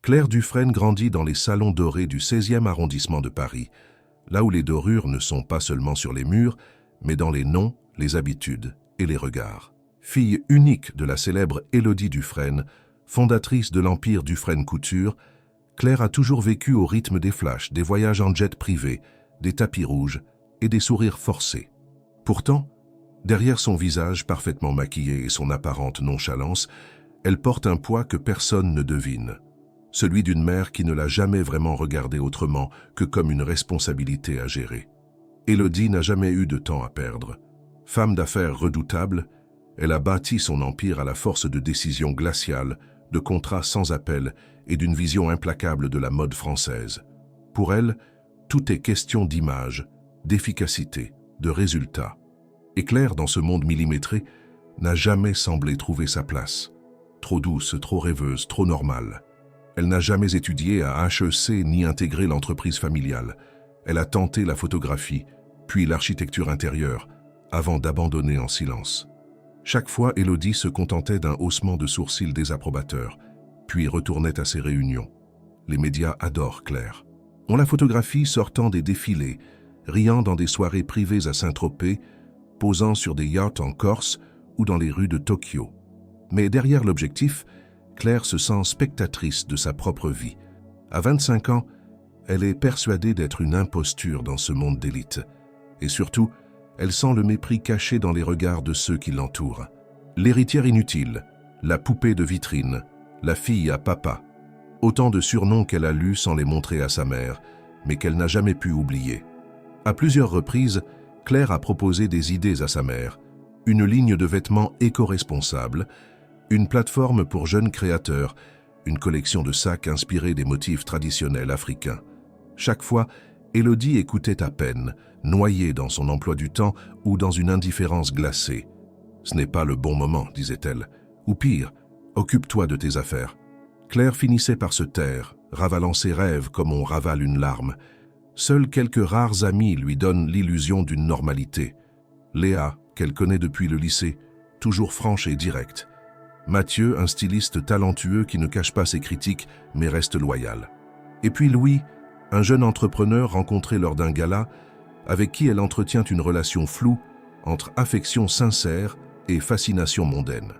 Claire Dufresne grandit dans les salons dorés du 16e arrondissement de Paris, là où les dorures ne sont pas seulement sur les murs, mais dans les noms, les habitudes et les regards. Fille unique de la célèbre Élodie Dufresne, fondatrice de l'empire Dufresne Couture, Claire a toujours vécu au rythme des flashs, des voyages en jet privé, des tapis rouges et des sourires forcés. Pourtant, derrière son visage parfaitement maquillé et son apparente nonchalance, elle porte un poids que personne ne devine. Celui d'une mère qui ne l'a jamais vraiment regardée autrement que comme une responsabilité à gérer. Élodie n'a jamais eu de temps à perdre. Femme d'affaires redoutable, elle a bâti son empire à la force de décisions glaciales, de contrats sans appel et d'une vision implacable de la mode française. Pour elle, tout est question d'image, d'efficacité, de résultat. Et Claire, dans ce monde millimétré, n'a jamais semblé trouver sa place. Trop douce, trop rêveuse, trop normale. Elle n'a jamais étudié à HEC ni intégré l'entreprise familiale. Elle a tenté la photographie, puis l'architecture intérieure, avant d'abandonner en silence. Chaque fois, Élodie se contentait d'un haussement de sourcils désapprobateur, puis retournait à ses réunions. Les médias adorent Claire. On la photographie sortant des défilés, riant dans des soirées privées à Saint-Tropez, posant sur des yachts en Corse ou dans les rues de Tokyo. Mais derrière l'objectif, Claire se sent spectatrice de sa propre vie. À 25 ans, elle est persuadée d'être une imposture dans ce monde d'élite. Et surtout, elle sent le mépris caché dans les regards de ceux qui l'entourent. L'héritière inutile, la poupée de vitrine, la fille à papa. Autant de surnoms qu'elle a lus sans les montrer à sa mère, mais qu'elle n'a jamais pu oublier. À plusieurs reprises, Claire a proposé des idées à sa mère. Une ligne de vêtements éco-responsables, une plateforme pour jeunes créateurs, une collection de sacs inspirés des motifs traditionnels africains. Chaque fois, Élodie écoutait à peine, noyée dans son emploi du temps ou dans une indifférence glacée. « Ce n'est pas le bon moment », disait-elle. Ou pire, « occupe-toi de tes affaires ». Claire finissait par se taire, ravalant ses rêves comme on ravale une larme. Seuls quelques rares amis lui donnent l'illusion d'une normalité. Léa, qu'elle connaît depuis le lycée, toujours franche et directe. Mathieu, un styliste talentueux qui ne cache pas ses critiques mais reste loyal. Et puis Louis, un jeune entrepreneur rencontré lors d'un gala, avec qui elle entretient une relation floue entre affection sincère et fascination mondaine.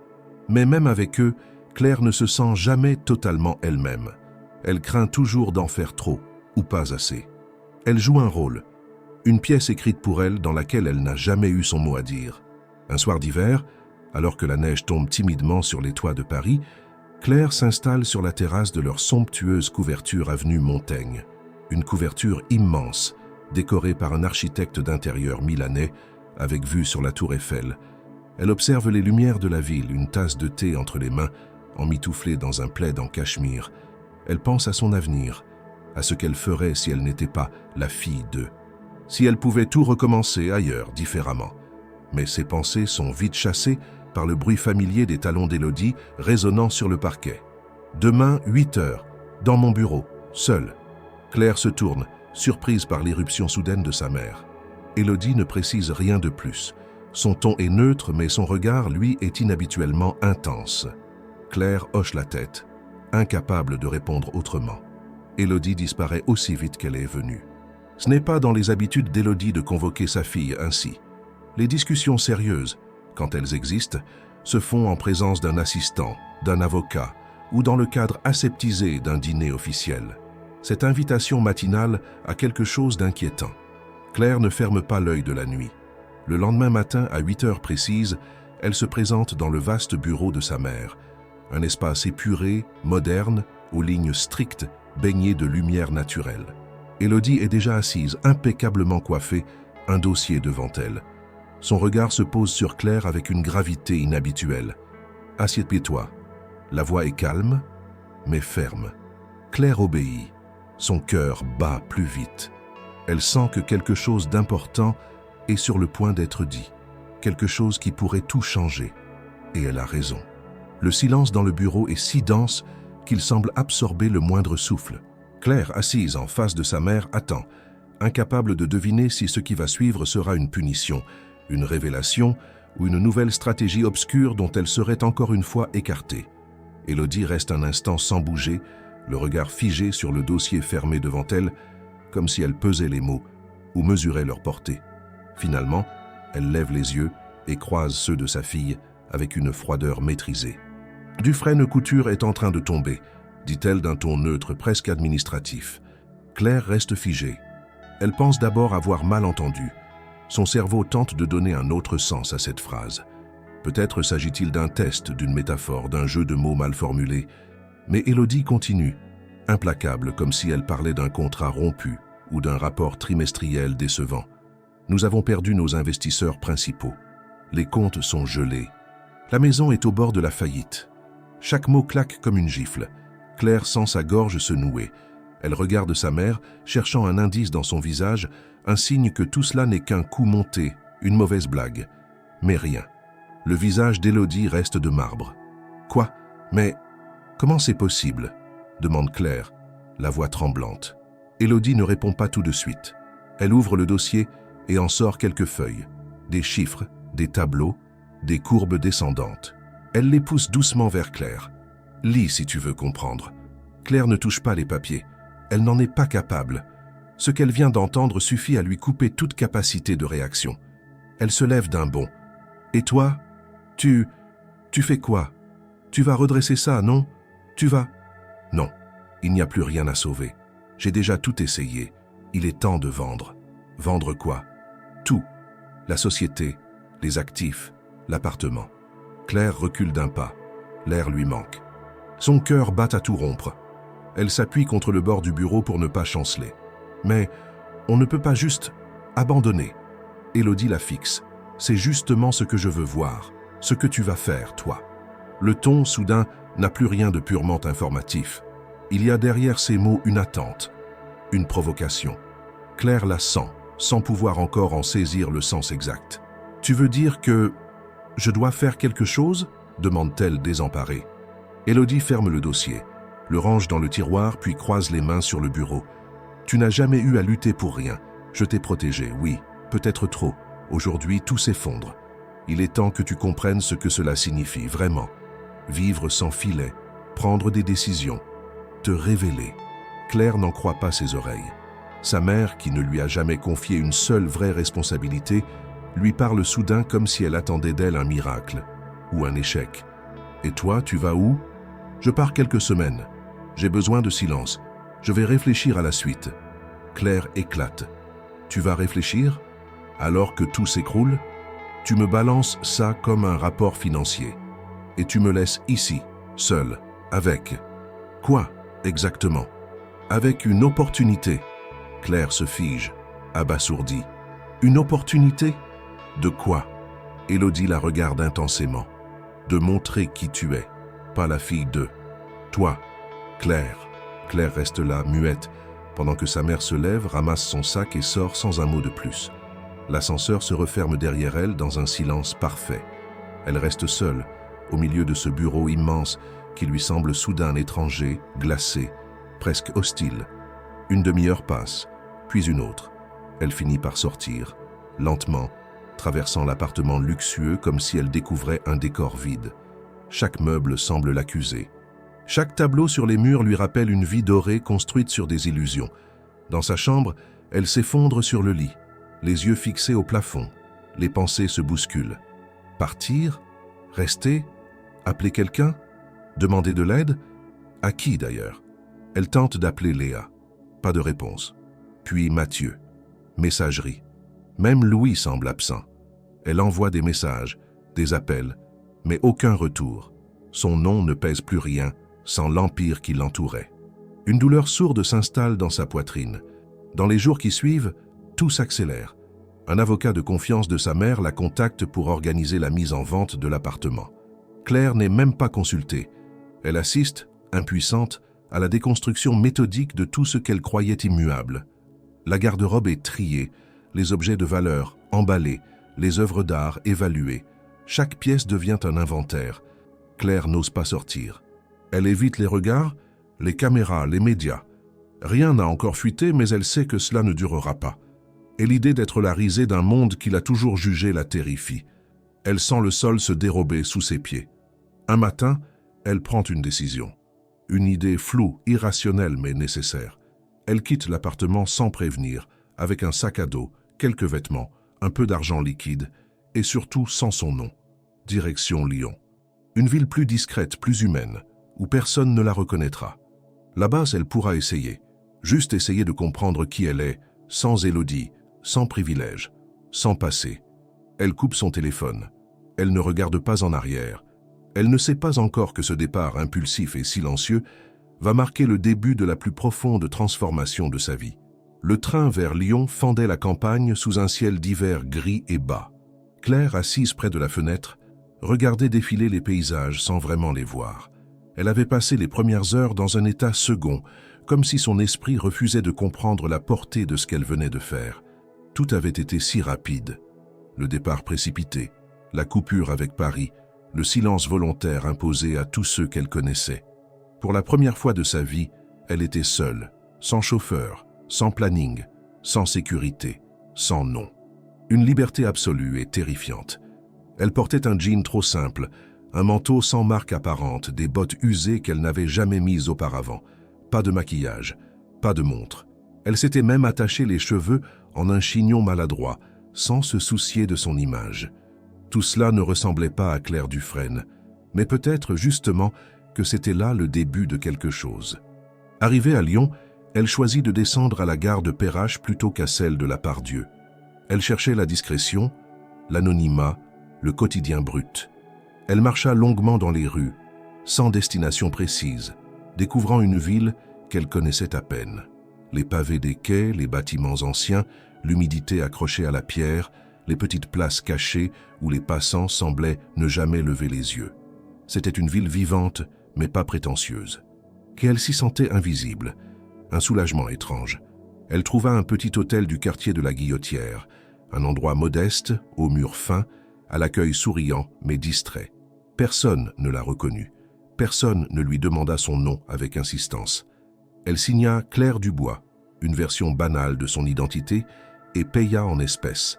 Mais même avec eux, Claire ne se sent jamais totalement elle-même. Elle craint toujours d'en faire trop, ou pas assez. Elle joue un rôle, une pièce écrite pour elle dans laquelle elle n'a jamais eu son mot à dire. Un soir d'hiver, alors que la neige tombe timidement sur les toits de Paris, Claire s'installe sur la terrasse de leur somptueuse couverture avenue Montaigne. Une couverture immense, décorée par un architecte d'intérieur milanais, avec vue sur la tour Eiffel. Elle observe les lumières de la ville, une tasse de thé entre les mains, emmitouflée dans un plaid en cachemire. Elle pense à son avenir, à ce qu'elle ferait si elle n'était pas la fille d'eux. Si elle pouvait tout recommencer ailleurs, différemment. Mais ses pensées sont vite chassées par le bruit familier des talons d'Élodie résonnant sur le parquet. Demain, 8 heures, dans mon bureau, seule. Claire se tourne, surprise par l'irruption soudaine de sa mère. Élodie ne précise rien de plus. Son ton est neutre, mais son regard, lui, est inhabituellement intense. Claire hoche la tête, incapable de répondre autrement. Élodie disparaît aussi vite qu'elle est venue. Ce n'est pas dans les habitudes d'Élodie de convoquer sa fille ainsi. Les discussions sérieuses, quand elles existent, se font en présence d'un assistant, d'un avocat ou dans le cadre aseptisé d'un dîner officiel. Cette invitation matinale a quelque chose d'inquiétant. Claire ne ferme pas l'œil de la nuit. Le lendemain matin, à 8 heures précises, elle se présente dans le vaste bureau de sa mère. Un espace épuré, moderne, aux lignes strictes, baigné de lumière naturelle. Élodie est déjà assise, impeccablement coiffée, un dossier devant elle. Son regard se pose sur Claire avec une gravité inhabituelle. « Assieds-toi ». La voix est calme, mais ferme. Claire obéit. Son cœur bat plus vite. Elle sent que quelque chose d'important est sur le point d'être dit. Quelque chose qui pourrait tout changer. Et elle a raison. Le silence dans le bureau est si dense qu'il semble absorber le moindre souffle. Claire, assise en face de sa mère, attend, incapable de deviner si ce qui va suivre sera une punition, une révélation ou une nouvelle stratégie obscure dont elle serait encore une fois écartée. Élodie reste un instant sans bouger, le regard figé sur le dossier fermé devant elle, comme si elle pesait les mots ou mesurait leur portée. Finalement, elle lève les yeux et croise ceux de sa fille avec une froideur maîtrisée. « Dufresne Couture est en train de tomber », dit-elle d'un ton neutre, presque administratif. Claire reste figée. Elle pense d'abord avoir mal entendu. Son cerveau tente de donner un autre sens à cette phrase. Peut-être s'agit-il d'un test, d'une métaphore, d'un jeu de mots mal formulé. Mais Élodie continue, implacable, comme si elle parlait d'un contrat rompu ou d'un rapport trimestriel décevant. Nous avons perdu nos investisseurs principaux. Les comptes sont gelés. La maison est au bord de la faillite. Chaque mot claque comme une gifle. Claire sent sa gorge se nouer. Elle regarde sa mère, cherchant un indice dans son visage, un signe que tout cela n'est qu'un coup monté, une mauvaise blague. Mais rien. Le visage d'Élodie reste de marbre. « Quoi? Mais comment c'est possible ?» demande Claire, la voix tremblante. Élodie ne répond pas tout de suite. Elle ouvre le dossier et en sort quelques feuilles, des chiffres, des tableaux, des courbes descendantes. Elle les pousse doucement vers Claire. « Lis si tu veux comprendre. » Claire ne touche pas les papiers. Elle n'en est pas capable. Ce qu'elle vient d'entendre suffit à lui couper toute capacité de réaction. Elle se lève d'un bond. « Et toi? Tu fais quoi? Tu vas redresser ça, non? Tu vas... » Non, il n'y a plus rien à sauver. J'ai déjà tout essayé. Il est temps de vendre. Vendre quoi? Tout. La société, les actifs, l'appartement. Claire recule d'un pas. L'air lui manque. Son cœur bat à tout rompre. Elle s'appuie contre le bord du bureau pour ne pas chanceler. Mais on ne peut pas juste abandonner. Élodie la fixe. C'est justement ce que je veux voir, ce que tu vas faire, toi. Le ton, soudain, n'a plus rien de purement informatif. Il y a derrière ces mots une attente, une provocation. Claire la sent, sans pouvoir encore en saisir le sens exact. « Tu veux dire que je dois faire quelque chose ?» demande-t-elle désemparée. Élodie ferme le dossier, le range dans le tiroir puis croise les mains sur le bureau. « Tu n'as jamais eu à lutter pour rien. Je t'ai protégé, oui, peut-être trop. Aujourd'hui, tout s'effondre. Il est temps que tu comprennes ce que cela signifie, vraiment. Vivre sans filet, prendre des décisions, te révéler. » Claire n'en croit pas ses oreilles. Sa mère, qui ne lui a jamais confié une seule vraie responsabilité, lui parle soudain comme si elle attendait d'elle un miracle ou un échec. « Et toi, tu vas où ?»« Je pars quelques semaines. J'ai besoin de silence. Je vais réfléchir à la suite. » Claire éclate. « Tu vas réfléchir ? Alors que tout s'écroule ? Tu me balances ça comme un rapport financier. Et tu me laisses ici, seule, avec... » « Quoi, exactement ? » « Avec une opportunité. » Claire se fige, abasourdie. « Une opportunité ? De quoi ?» Élodie la regarde intensément. « De montrer qui tu es, pas la fille de... Toi, Claire. » Claire reste là, muette, pendant que sa mère se lève, ramasse son sac et sort sans un mot de plus. L'ascenseur se referme derrière elle dans un silence parfait. Elle reste seule, au milieu de ce bureau immense qui lui semble soudain étranger, glacé, presque hostile. Une demi-heure passe, puis une autre. Elle finit par sortir, lentement, traversant l'appartement luxueux comme si elle découvrait un décor vide. Chaque meuble semble l'accuser. Chaque tableau sur les murs lui rappelle une vie dorée construite sur des illusions. Dans sa chambre, elle s'effondre sur le lit, les yeux fixés au plafond. Les pensées se bousculent. Partir? Rester? Appeler quelqu'un? Demander de l'aide? À qui d'ailleurs? Elle tente d'appeler Léa. Pas de réponse. Puis Mathieu. Messagerie. Même Louis semble absent. Elle envoie des messages, des appels, mais aucun retour. Son nom ne pèse plus rien sans l'empire qui l'entourait. Une douleur sourde s'installe dans sa poitrine. Dans les jours qui suivent, tout s'accélère. Un avocat de confiance de sa mère la contacte pour organiser la mise en vente de l'appartement. Claire n'est même pas consultée. Elle assiste, impuissante, à la déconstruction méthodique de tout ce qu'elle croyait immuable. La garde-robe est triée, les objets de valeur emballés, les œuvres d'art évaluées. Chaque pièce devient un inventaire. Claire n'ose pas sortir. Elle évite les regards, les caméras, les médias. Rien n'a encore fuité, mais elle sait que cela ne durera pas. Et l'idée d'être la risée d'un monde qui l'a toujours jugée la terrifie. Elle sent le sol se dérober sous ses pieds. Un matin, elle prend une décision. Une idée floue, irrationnelle mais nécessaire. Elle quitte l'appartement sans prévenir, avec un sac à dos, quelques vêtements, un peu d'argent liquide, et surtout sans son nom. Direction Lyon. Une ville plus discrète, plus humaine, où personne ne la reconnaîtra. Là-bas, elle pourra essayer. Juste essayer de comprendre qui elle est, sans Élodie, sans privilège, sans passé. Elle coupe son téléphone. Elle ne regarde pas en arrière. Elle ne sait pas encore que ce départ impulsif et silencieux va marquer le début de la plus profonde transformation de sa vie. Le train vers Lyon fendait la campagne sous un ciel d'hiver gris et bas. Claire, assise près de la fenêtre, regardait défiler les paysages sans vraiment les voir. Elle avait passé les premières heures dans un état second, comme si son esprit refusait de comprendre la portée de ce qu'elle venait de faire. Tout avait été si rapide. Le départ précipité, la coupure avec Paris, le silence volontaire imposé à tous ceux qu'elle connaissait. Pour la première fois de sa vie, elle était seule, sans chauffeur, sans planning, sans sécurité, sans nom. Une liberté absolue et terrifiante. Elle portait un jean trop simple, un manteau sans marque apparente, des bottes usées qu'elle n'avait jamais mises auparavant. Pas de maquillage, pas de montre. Elle s'était même attaché les cheveux en un chignon maladroit, sans se soucier de son image. Tout cela ne ressemblait pas à Claire Dufresne, mais peut-être justement que c'était là le début de quelque chose. Arrivée à Lyon, elle choisit de descendre à la gare de Perrache plutôt qu'à celle de la Part-Dieu. Elle cherchait la discrétion, l'anonymat, le quotidien brut. Elle marcha longuement dans les rues, sans destination précise, découvrant une ville qu'elle connaissait à peine. Les pavés des quais, les bâtiments anciens, l'humidité accrochée à la pierre, les petites places cachées où les passants semblaient ne jamais lever les yeux. C'était une ville vivante, mais pas prétentieuse. Qu'elle s'y sentait invisible, un soulagement étrange. Elle trouva un petit hôtel du quartier de la Guillotière, un endroit modeste, aux murs fins, à l'accueil souriant mais distrait. Personne ne la reconnut. Personne ne lui demanda son nom avec insistance. Elle signa Claire Dubois, une version banale de son identité, et paya en espèces.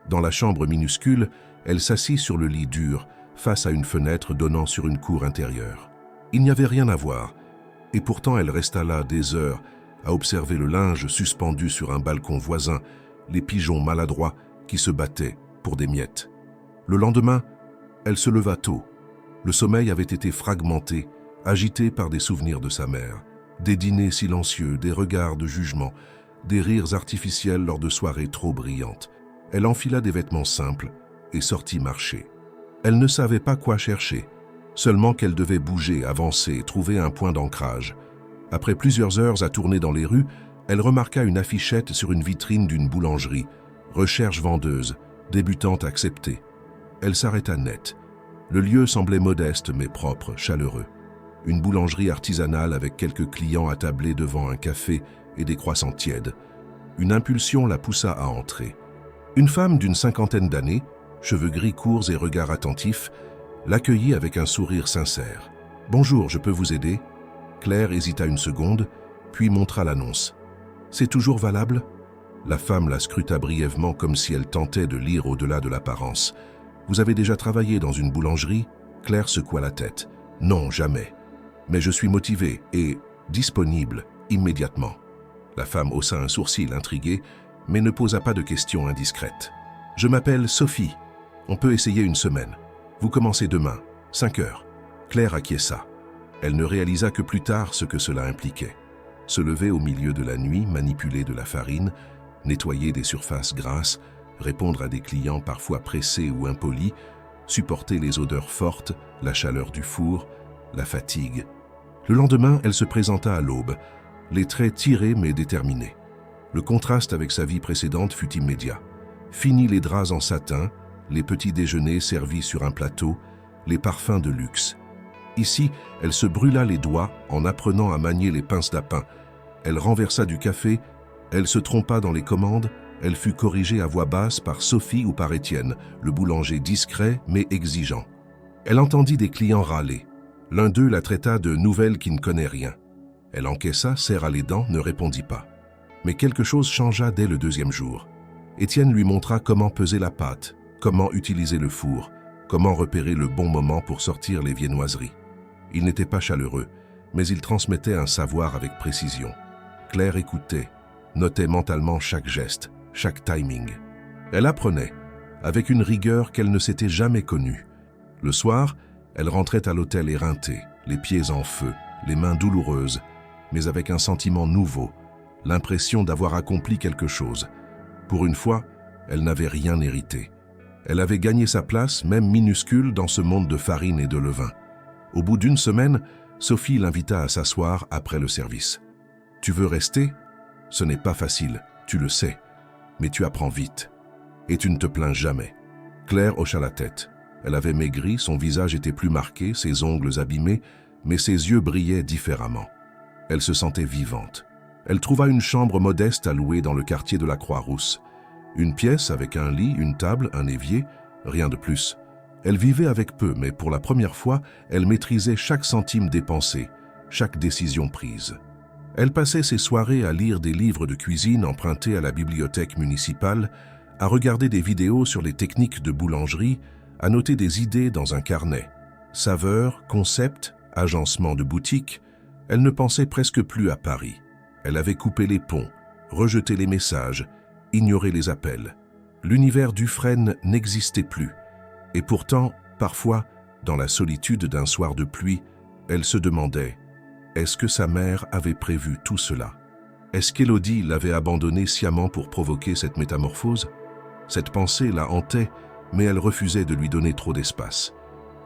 Dans la chambre minuscule, elle s'assit sur le lit dur, face à une fenêtre donnant sur une cour intérieure. Il n'y avait rien à voir, et pourtant elle resta là des heures, à observer le linge suspendu sur un balcon voisin, les pigeons maladroits qui se battaient pour des miettes. Le lendemain, elle se leva tôt. Le sommeil avait été fragmenté, agité par des souvenirs de sa mère, des dîners silencieux, des regards de jugement, des rires artificiels lors de soirées trop brillantes. Elle enfila des vêtements simples et sortit marcher. Elle ne savait pas quoi chercher, seulement qu'elle devait bouger, avancer, trouver un point d'ancrage. Après plusieurs heures à tourner dans les rues, elle remarqua une affichette sur une vitrine d'une boulangerie. Recherche vendeuse, débutante acceptée. Elle s'arrêta net. Le lieu semblait modeste mais propre, chaleureux. Une boulangerie artisanale avec quelques clients attablés devant un café et des croissants tièdes. Une impulsion la poussa à entrer. Une femme d'une 50aine d'années, cheveux gris courts et regard attentif, l'accueillit avec un sourire sincère. « Bonjour, je peux vous aider ?» Claire hésita une seconde, puis montra l'annonce. « C'est toujours valable ?» La femme la scruta brièvement comme si elle tentait de lire au-delà de l'apparence. « Vous avez déjà travaillé dans une boulangerie ?» Claire secoua la tête. « Non, jamais. Mais je suis motivée et disponible immédiatement. » La femme haussa un sourcil intrigué, mais ne posa pas de questions indiscrètes. « Je m'appelle Sophie. On peut essayer une semaine. Vous commencez demain, 5 heures. » Claire acquiesça. Elle ne réalisa que plus tard ce que cela impliquait. Se lever au milieu de la nuit, manipuler de la farine, nettoyer des surfaces grasses, répondre à des clients parfois pressés ou impolis, supporter les odeurs fortes, la chaleur du four, la fatigue. Le lendemain, elle se présenta à l'aube, les traits tirés mais déterminés. Le contraste avec sa vie précédente fut immédiat. Fini les draps en satin, les petits déjeuners servis sur un plateau, les parfums de luxe. Ici, elle se brûla les doigts en apprenant à manier les pinces d'apin. Elle renversa du café, elle se trompa dans les commandes, elle fut corrigée à voix basse par Sophie ou par Étienne, le boulanger discret mais exigeant. Elle entendit des clients râler. L'un d'eux la traita de nouvelle qui ne connaît rien. Elle encaissa, serra les dents, ne répondit pas. Mais quelque chose changea dès le deuxième jour. Étienne lui montra comment peser la pâte, comment utiliser le four, comment repérer le bon moment pour sortir les viennoiseries. Il n'était pas chaleureux, mais il transmettait un savoir avec précision. Claire écoutait, notait mentalement chaque geste, chaque timing. Elle apprenait, avec une rigueur qu'elle ne s'était jamais connue. Le soir, elle rentrait à l'hôtel éreintée, les pieds en feu, les mains douloureuses, mais avec un sentiment nouveau, l'impression d'avoir accompli quelque chose. Pour une fois, elle n'avait rien hérité. Elle avait gagné sa place, même minuscule, dans ce monde de farine et de levain. Au bout d'une semaine, Sophie l'invita à s'asseoir après le service. « Tu veux rester ? Ce n'est pas facile, tu le sais, mais tu apprends vite. Et tu ne te plains jamais. » Claire hocha la tête. Elle avait maigri, son visage était plus marqué, ses ongles abîmés, mais ses yeux brillaient différemment. Elle se sentait vivante. Elle trouva une chambre modeste à louer dans le quartier de la Croix-Rousse. Une pièce avec un lit, une table, un évier, rien de plus. Elle vivait avec peu, mais pour la première fois, elle maîtrisait chaque centime dépensé, chaque décision prise. Elle passait ses soirées à lire des livres de cuisine empruntés à la bibliothèque municipale, à regarder des vidéos sur les techniques de boulangerie, à noter des idées dans un carnet. Saveurs, concepts, agencement de boutiques, elle ne pensait presque plus à Paris. Elle avait coupé les ponts, rejeté les messages, ignoré les appels. L'univers Dufresne n'existait plus. Et pourtant, parfois, dans la solitude d'un soir de pluie, elle se demandait « Est-ce que sa mère avait prévu tout cela ? Est-ce qu'Élodie l'avait abandonnée sciemment pour provoquer cette métamorphose ?» Cette pensée la hantait, mais elle refusait de lui donner trop d'espace.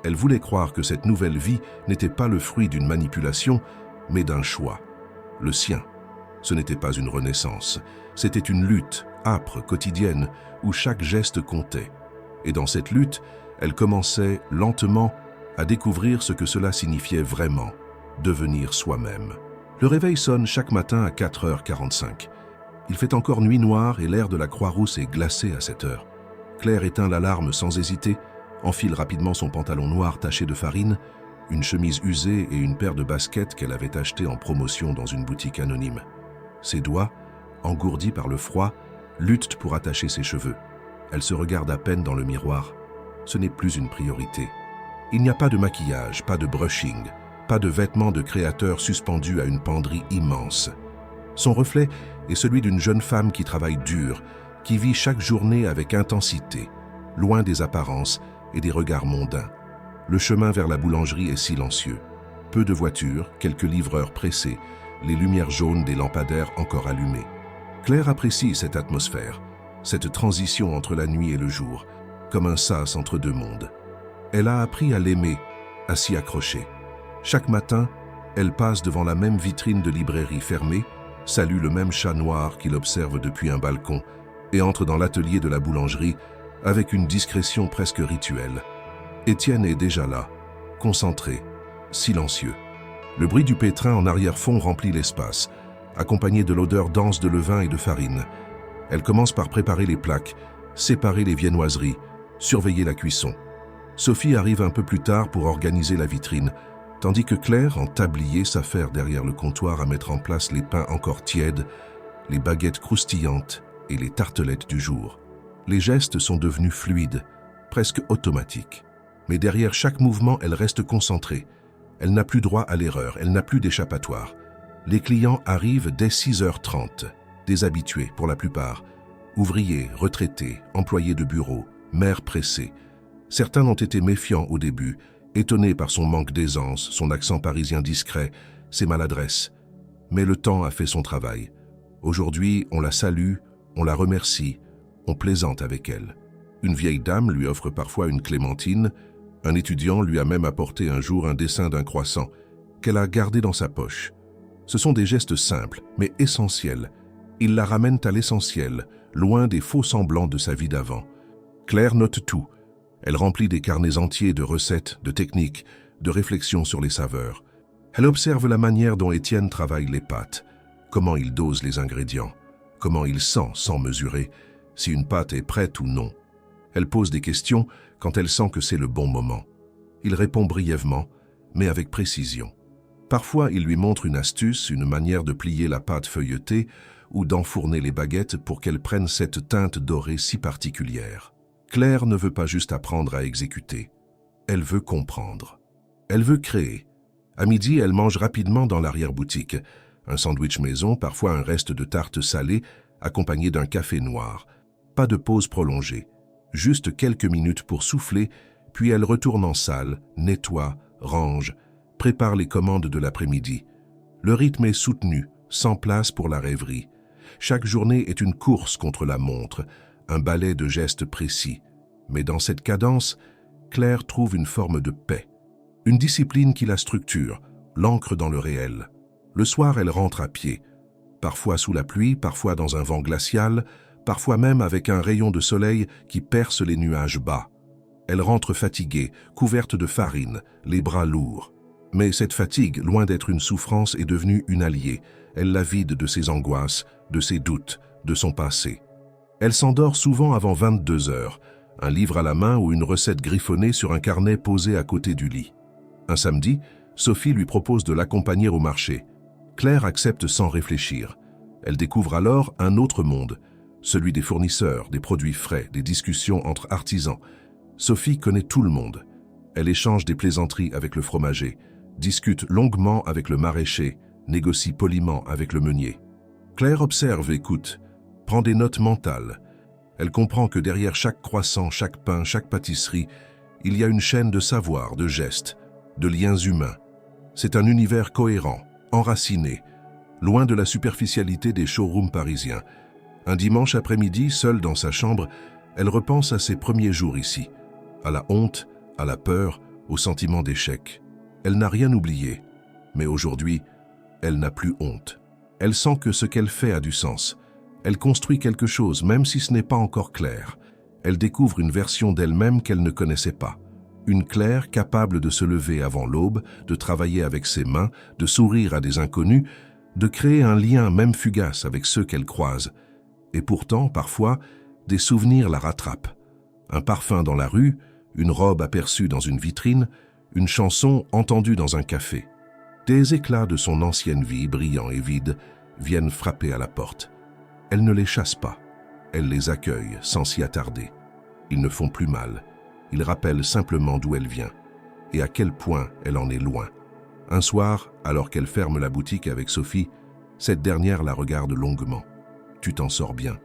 Elle voulait croire que cette nouvelle vie n'était pas le fruit d'une manipulation, mais d'un choix. Le sien. Ce n'était pas une renaissance, c'était une lutte, âpre, quotidienne, où chaque geste comptait. Et dans cette lutte, elle commençait, lentement, à découvrir ce que cela signifiait vraiment, devenir soi-même. Le réveil sonne chaque matin à 4h45. Il fait encore nuit noire et l'air de la Croix-Rousse est glacé à cette heure. Claire éteint l'alarme sans hésiter, enfile rapidement son pantalon noir taché de farine, une chemise usée et une paire de baskets qu'elle avait achetées en promotion dans une boutique anonyme. Ses doigts, engourdis par le froid, luttent pour attacher ses cheveux. Elle se regarde à peine dans le miroir. Ce n'est plus une priorité. Il n'y a pas de maquillage, pas de brushing, pas de vêtements de créateur suspendus à une penderie immense. Son reflet est celui d'une jeune femme qui travaille dur, qui vit chaque journée avec intensité, loin des apparences et des regards mondains. Le chemin vers la boulangerie est silencieux. Peu de voitures, quelques livreurs pressés, les lumières jaunes des lampadaires encore allumées. Claire apprécie cette atmosphère, cette transition entre la nuit et le jour, comme un sas entre deux mondes. Elle a appris à l'aimer, à s'y accrocher. Chaque matin, elle passe devant la même vitrine de librairie fermée, salue le même chat noir qu'il observe depuis un balcon et entre dans l'atelier de la boulangerie avec une discrétion presque rituelle. Étienne est déjà là, concentré, silencieux. Le bruit du pétrin en arrière-fond remplit l'espace, accompagné de l'odeur dense de levain et de farine. Elle commence par préparer les plaques, séparer les viennoiseries, surveiller la cuisson. Sophie arrive un peu plus tard pour organiser la vitrine, tandis que Claire, en tablier, s'affaire derrière le comptoir à mettre en place les pains encore tièdes, les baguettes croustillantes et les tartelettes du jour. Les gestes sont devenus fluides, presque automatiques. Mais derrière chaque mouvement, elle reste concentrée. Elle n'a plus droit à l'erreur, elle n'a plus d'échappatoire. Les clients arrivent dès 6h30, des habitués pour la plupart, ouvriers, retraités, employés de bureau, mères pressées. Certains ont été méfiants au début, étonnés par son manque d'aisance, son accent parisien discret, ses maladresses. Mais le temps a fait son travail. Aujourd'hui, on la salue, on la remercie, on plaisante avec elle. Une vieille dame lui offre parfois une clémentine. Un étudiant lui a même apporté un jour un dessin d'un croissant qu'elle a gardé dans sa poche. Ce sont des gestes simples, mais essentiels. Ils la ramènent à l'essentiel, loin des faux semblants de sa vie d'avant. Claire note tout. Elle remplit des carnets entiers de recettes, de techniques, de réflexions sur les saveurs. Elle observe la manière dont Étienne travaille les pâtes, comment il dose les ingrédients, comment il sent, sans mesurer, si une pâte est prête ou non. Elle pose des questions quand elle sent que c'est le bon moment. Il répond brièvement, mais avec précision. Parfois, il lui montre une astuce, une manière de plier la pâte feuilletée ou d'enfourner les baguettes pour qu'elles prennent cette teinte dorée si particulière. Claire ne veut pas juste apprendre à exécuter. Elle veut comprendre. Elle veut créer. À midi, elle mange rapidement dans l'arrière-boutique. Un sandwich maison, parfois un reste de tarte salée, accompagné d'un café noir. Pas de pause prolongée, juste quelques minutes pour souffler, puis elle retourne en salle, nettoie, range, prépare les commandes de l'après-midi. Le rythme est soutenu, sans place pour la rêverie. Chaque journée est une course contre la montre, un ballet de gestes précis. Mais dans cette cadence, Claire trouve une forme de paix. Une discipline qui la structure, l'ancre dans le réel. Le soir, elle rentre à pied, parfois sous la pluie, parfois dans un vent glacial, parfois même avec un rayon de soleil qui perce les nuages bas. Elle rentre fatiguée, couverte de farine, les bras lourds. Mais cette fatigue, loin d'être une souffrance, est devenue une alliée. Elle la vide de ses angoisses, de ses doutes, de son passé. Elle s'endort souvent avant 22 heures, un livre à la main ou une recette griffonnée sur un carnet posé à côté du lit. Un samedi, Sophie lui propose de l'accompagner au marché. Claire accepte sans réfléchir. Elle découvre alors un autre monde, celui des fournisseurs, des produits frais, des discussions entre artisans. Sophie connaît tout le monde. Elle échange des plaisanteries avec le fromager, discute longuement avec le maraîcher, négocie poliment avec le meunier. Claire observe, écoute, prend des notes mentales. Elle comprend que derrière chaque croissant, chaque pain, chaque pâtisserie, il y a une chaîne de savoir, de gestes, de liens humains. C'est un univers cohérent, enraciné, loin de la superficialité des showrooms parisiens. Un dimanche après-midi, seule dans sa chambre, elle repense à ses premiers jours ici, à la honte, à la peur, au sentiment d'échec. Elle n'a rien oublié, mais aujourd'hui, elle n'a plus honte. Elle sent que ce qu'elle fait a du sens. Elle construit quelque chose, même si ce n'est pas encore clair. Elle découvre une version d'elle-même qu'elle ne connaissait pas. Une Claire capable de se lever avant l'aube, de travailler avec ses mains, de sourire à des inconnus, de créer un lien même fugace avec ceux qu'elle croise. Et pourtant, parfois, des souvenirs la rattrapent. Un parfum dans la rue, une robe aperçue dans une vitrine, une chanson entendue dans un café. Des éclats de son ancienne vie, brillants et vides, viennent frapper à la porte. Elle ne les chasse pas. Elle les accueille sans s'y attarder. Ils ne font plus mal. Ils rappellent simplement d'où elle vient et à quel point elle en est loin. Un soir, alors qu'elle ferme la boutique avec Sophie, cette dernière la regarde longuement. « Tu t'en sors bien.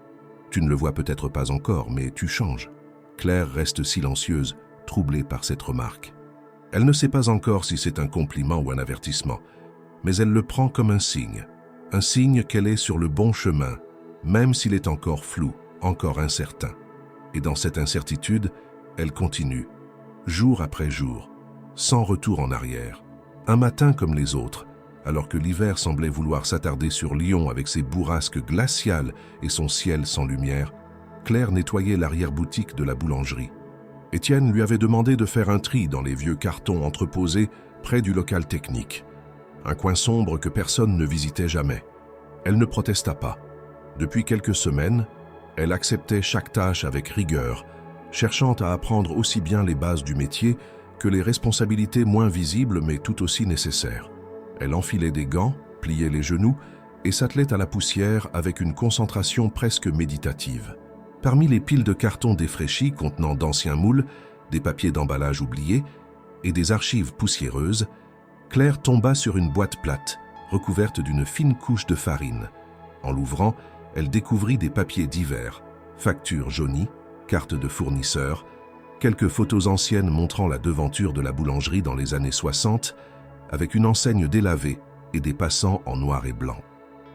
Tu ne le vois peut-être pas encore, mais tu changes. » Claire reste silencieuse, troublée par cette remarque. Elle ne sait pas encore si c'est un compliment ou un avertissement, mais elle le prend comme un signe qu'elle est sur le bon chemin, même s'il est encore flou, encore incertain. Et dans cette incertitude, elle continue, jour après jour, sans retour en arrière. Un matin comme les autres, alors que l'hiver semblait vouloir s'attarder sur Lyon avec ses bourrasques glaciales et son ciel sans lumière, Claire nettoyait l'arrière-boutique de la boulangerie. Étienne lui avait demandé de faire un tri dans les vieux cartons entreposés près du local technique. Un coin sombre que personne ne visitait jamais. Elle ne protesta pas. Depuis quelques semaines, elle acceptait chaque tâche avec rigueur, cherchant à apprendre aussi bien les bases du métier que les responsabilités moins visibles mais tout aussi nécessaires. Elle enfilait des gants, pliait les genoux et s'attelait à la poussière avec une concentration presque méditative. Parmi les piles de cartons défraîchis contenant d'anciens moules, des papiers d'emballage oubliés et des archives poussiéreuses, Claire tomba sur une boîte plate, recouverte d'une fine couche de farine. En l'ouvrant, elle découvrit des papiers divers, factures jaunies, cartes de fournisseurs, quelques photos anciennes montrant la devanture de la boulangerie dans les années 60, avec une enseigne délavée et des passants en noir et blanc.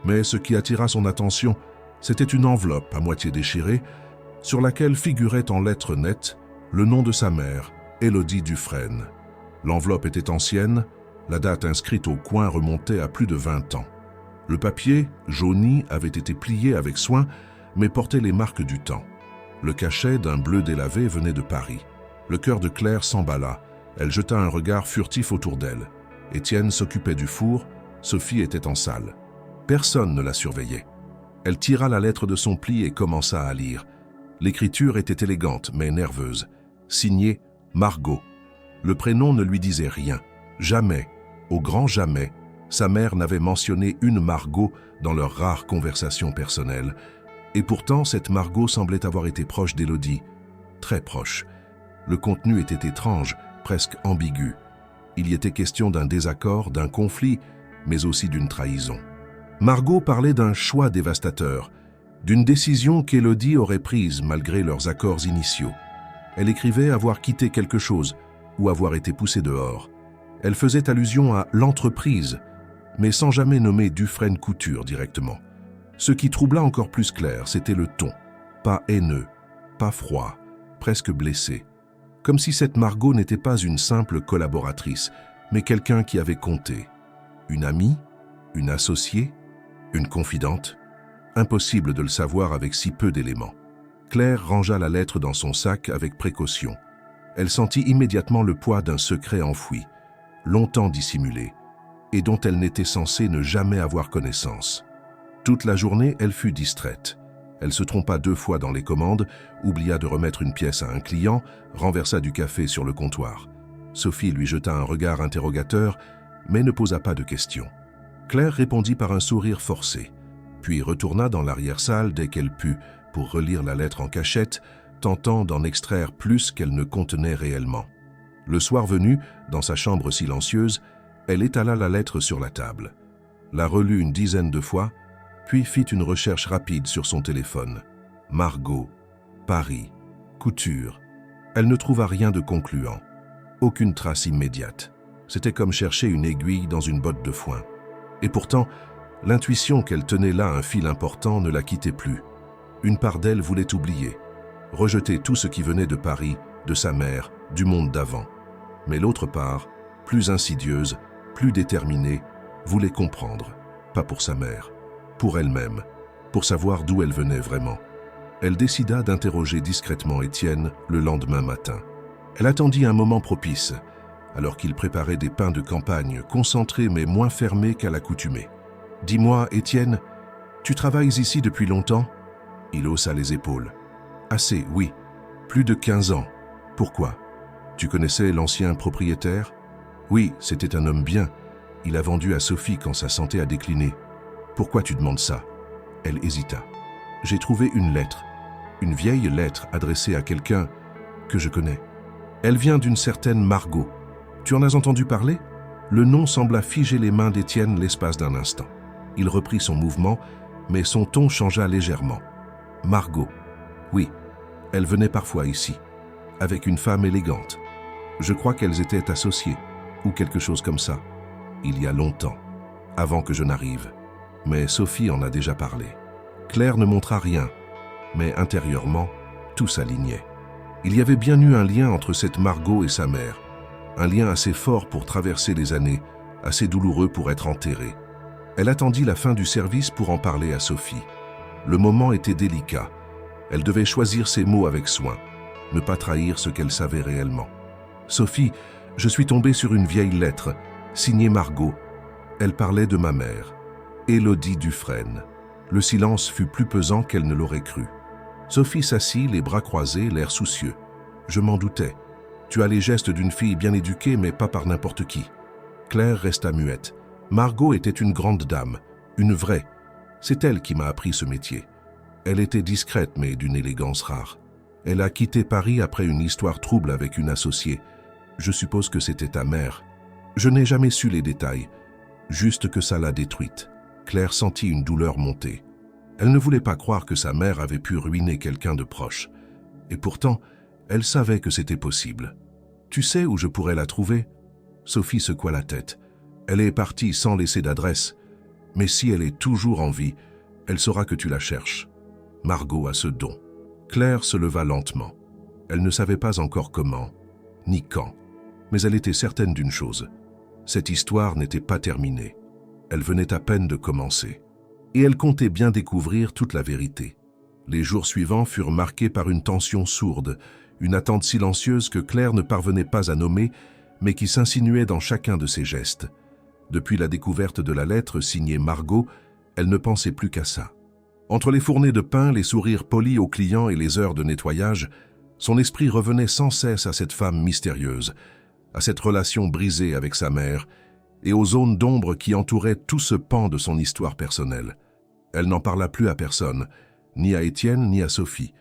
Mais ce qui attira son attention, c'était une enveloppe à moitié déchirée, sur laquelle figurait en lettres nettes le nom de sa mère, Élodie Dufresne. L'enveloppe était ancienne, la date inscrite au coin remontait à plus de 20 ans. Le papier, jauni, avait été plié avec soin, mais portait les marques du temps. Le cachet d'un bleu délavé venait de Paris. Le cœur de Claire s'emballa. Elle jeta un regard furtif autour d'elle. Étienne s'occupait du four, Sophie était en salle. Personne ne la surveillait. Elle tira la lettre de son pli et commença à lire. L'écriture était élégante mais nerveuse. Signée Margot. Le prénom ne lui disait rien. Jamais, au grand jamais, sa mère n'avait mentionné une Margot dans leur rare conversation personnelle. Et pourtant, cette Margot semblait avoir été proche d'Élodie. Très proche. Le contenu était étrange, presque ambigu. Il y était question d'un désaccord, d'un conflit, mais aussi d'une trahison. Margot parlait d'un choix dévastateur, d'une décision qu'Élodie aurait prise malgré leurs accords initiaux. Elle écrivait avoir quitté quelque chose ou avoir été poussée dehors. Elle faisait allusion à l'entreprise, mais sans jamais nommer Dufresne Couture directement. Ce qui troubla encore plus Claire, c'était le ton. Pas haineux, pas froid, presque blessé. Comme si cette Margot n'était pas une simple collaboratrice, mais quelqu'un qui avait compté. Une amie, une associée, une confidente. Impossible de le savoir avec si peu d'éléments. Claire rangea la lettre dans son sac avec précaution. Elle sentit immédiatement le poids d'un secret enfoui, longtemps dissimulé, et dont elle n'était censée ne jamais avoir connaissance. Toute la journée, elle fut distraite. Elle se trompa 2 fois dans les commandes, oublia de remettre une pièce à un client, renversa du café sur le comptoir. Sophie lui jeta un regard interrogateur, mais ne posa pas de questions. Claire répondit par un sourire forcé, puis retourna dans l'arrière-salle dès qu'elle put pour relire la lettre en cachette, tentant d'en extraire plus qu'elle ne contenait réellement. Le soir venu, dans sa chambre silencieuse, elle étala la lettre sur la table, la relut une dizaine de fois, puis fit une recherche rapide sur son téléphone. Margot, Paris, Couture. Elle ne trouva rien de concluant. Aucune trace immédiate. C'était comme chercher une aiguille dans une botte de foin. Et pourtant, l'intuition qu'elle tenait là un fil important ne la quittait plus. Une part d'elle voulait oublier, rejeter tout ce qui venait de Paris, de sa mère, du monde d'avant. Mais l'autre part, plus insidieuse, plus déterminée, voulait comprendre, pas pour sa mère, pour elle-même, pour savoir d'où elle venait vraiment. Elle décida d'interroger discrètement Étienne le lendemain matin. Elle attendit un moment propice, alors qu'il préparait des pains de campagne, concentrés mais moins fermés qu'à l'accoutumée. « Dis-moi, Étienne, tu travailles ici depuis longtemps ?» Il haussa les épaules. « Assez, oui. Plus de 15 ans. Pourquoi? Tu connaissais l'ancien propriétaire? » « Oui, c'était un homme bien. Il a vendu à Sophie quand sa santé a décliné. Pourquoi tu demandes ça? » Elle hésita. « J'ai trouvé une lettre. Une vieille lettre adressée à quelqu'un que je connais. Elle vient d'une certaine Margot. Tu en as entendu parler ?» Le nom sembla figer les mains d'Étienne l'espace d'un instant. Il reprit son mouvement, mais son ton changea légèrement. « Margot. Oui, elle venait parfois ici, avec une femme élégante. Je crois qu'elles étaient associées, ou quelque chose comme ça. Il y a longtemps, avant que je n'arrive. Mais Sophie en a déjà parlé. » Claire ne montra rien, mais intérieurement, tout s'alignait. Il y avait bien eu un lien entre cette Margot et sa mère, un lien assez fort pour traverser les années, assez douloureux pour être enterré. Elle attendit la fin du service pour en parler à Sophie. Le moment était délicat. Elle devait choisir ses mots avec soin, ne pas trahir ce qu'elle savait réellement. « Sophie, je suis tombée sur une vieille lettre, signée Margot. Elle parlait de ma mère, Élodie Dufresne. » Le silence fut plus pesant qu'elle ne l'aurait cru. Sophie s'assit, les bras croisés, l'air soucieux. « Je m'en doutais. Tu as les gestes d'une fille bien éduquée, mais pas par n'importe qui. » Claire resta muette. Margot était une grande dame, une vraie. C'est elle qui m'a appris ce métier. Elle était discrète, mais d'une élégance rare. Elle a quitté Paris après une histoire trouble avec une associée. Je suppose que c'était ta mère. Je n'ai jamais su les détails, juste que ça l'a détruite. Claire sentit une douleur monter. Elle ne voulait pas croire que sa mère avait pu ruiner quelqu'un de proche. Et pourtant, elle savait que c'était possible. « Tu sais où je pourrais la trouver ?» Sophie secoua la tête. Elle est partie sans laisser d'adresse. Mais si elle est toujours en vie, elle saura que tu la cherches. Margot a ce don. Claire se leva lentement. Elle ne savait pas encore comment, ni quand. Mais elle était certaine d'une chose. Cette histoire n'était pas terminée. Elle venait à peine de commencer. Et elle comptait bien découvrir toute la vérité. Les jours suivants furent marqués par une tension sourde, une attente silencieuse que Claire ne parvenait pas à nommer, mais qui s'insinuait dans chacun de ses gestes. Depuis la découverte de la lettre signée Margot, elle ne pensait plus qu'à ça. Entre les fournées de pain, les sourires polis aux clients et les heures de nettoyage, son esprit revenait sans cesse à cette femme mystérieuse, à cette relation brisée avec sa mère, et aux zones d'ombre qui entouraient tout ce pan de son histoire personnelle. Elle n'en parla plus à personne, ni à Étienne ni à Sophie.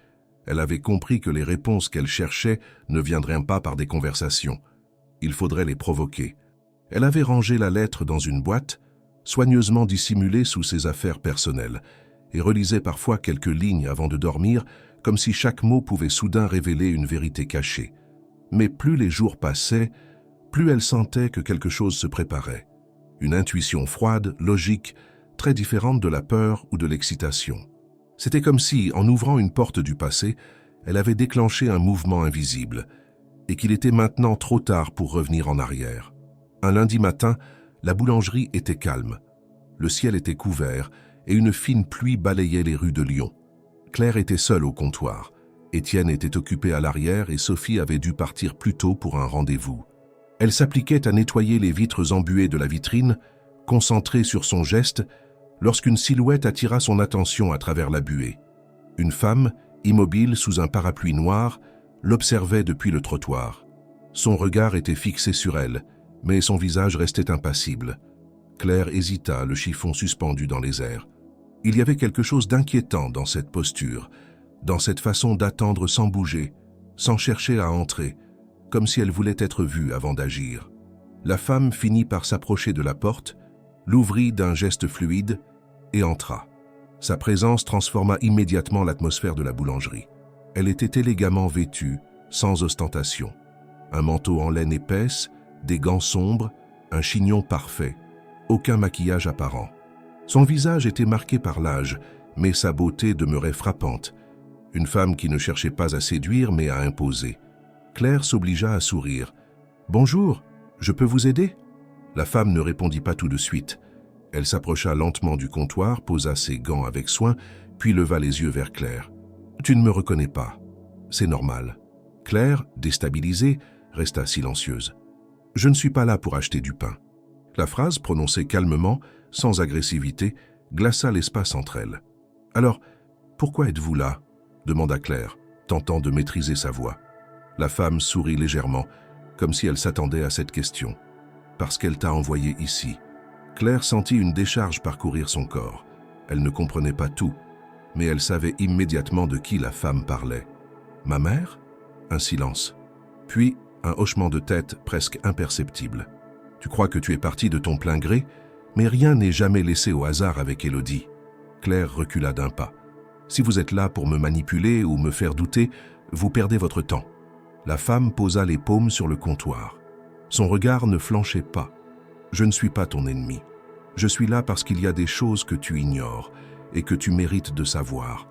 Elle avait compris que les réponses qu'elle cherchait ne viendraient pas par des conversations. Il faudrait les provoquer. Elle avait rangé la lettre dans une boîte, soigneusement dissimulée sous ses affaires personnelles, et relisait parfois quelques lignes avant de dormir, comme si chaque mot pouvait soudain révéler une vérité cachée. Mais plus les jours passaient, plus elle sentait que quelque chose se préparait. Une intuition froide, logique, très différente de la peur ou de l'excitation. C'était comme si, en ouvrant une porte du passé, elle avait déclenché un mouvement invisible, et qu'il était maintenant trop tard pour revenir en arrière. Un lundi matin, la boulangerie était calme. Le ciel était couvert et une fine pluie balayait les rues de Lyon. Claire était seule au comptoir. Étienne était occupé à l'arrière et Sophie avait dû partir plus tôt pour un rendez-vous. Elle s'appliquait à nettoyer les vitres embuées de la vitrine, concentrée sur son geste, lorsqu'une silhouette attira son attention à travers la buée. Une femme, immobile sous un parapluie noir, l'observait depuis le trottoir. Son regard était fixé sur elle, mais son visage restait impassible. Claire hésita, le chiffon suspendu dans les airs. Il y avait quelque chose d'inquiétant dans cette posture, dans cette façon d'attendre sans bouger, sans chercher à entrer, comme si elle voulait être vue avant d'agir. La femme finit par s'approcher de la porte, l'ouvrit d'un geste fluide et entra. Sa présence transforma immédiatement l'atmosphère de la boulangerie. Elle était élégamment vêtue, sans ostentation. Un manteau en laine épaisse, des gants sombres, un chignon parfait, aucun maquillage apparent. Son visage était marqué par l'âge, mais sa beauté demeurait frappante. Une femme qui ne cherchait pas à séduire, mais à imposer. Claire s'obligea à sourire. « Bonjour, je peux vous aider ?» La femme ne répondit pas tout de suite. Elle s'approcha lentement du comptoir, posa ses gants avec soin, puis leva les yeux vers Claire. « Tu ne me reconnais pas. C'est normal. » Claire, déstabilisée, resta silencieuse. « Je ne suis pas là pour acheter du pain. » La phrase, prononcée calmement, sans agressivité, glaça l'espace entre elles. « Alors, pourquoi êtes-vous là ?» demanda Claire, tentant de maîtriser sa voix. La femme sourit légèrement, comme si elle s'attendait à cette question. « Parce qu'elle t'a envoyé ici. » Claire sentit une décharge parcourir son corps. Elle ne comprenait pas tout, mais elle savait immédiatement de qui la femme parlait. « Ma mère ?» Un silence. Puis, un hochement de tête presque imperceptible. « Tu crois que tu es partie de ton plein gré, mais rien n'est jamais laissé au hasard avec Élodie. » Claire recula d'un pas. « Si vous êtes là pour me manipuler ou me faire douter, vous perdez votre temps. » La femme posa les paumes sur le comptoir. Son regard ne flanchait pas. « Je ne suis pas ton ennemi. Je suis là parce qu'il y a des choses que tu ignores et que tu mérites de savoir.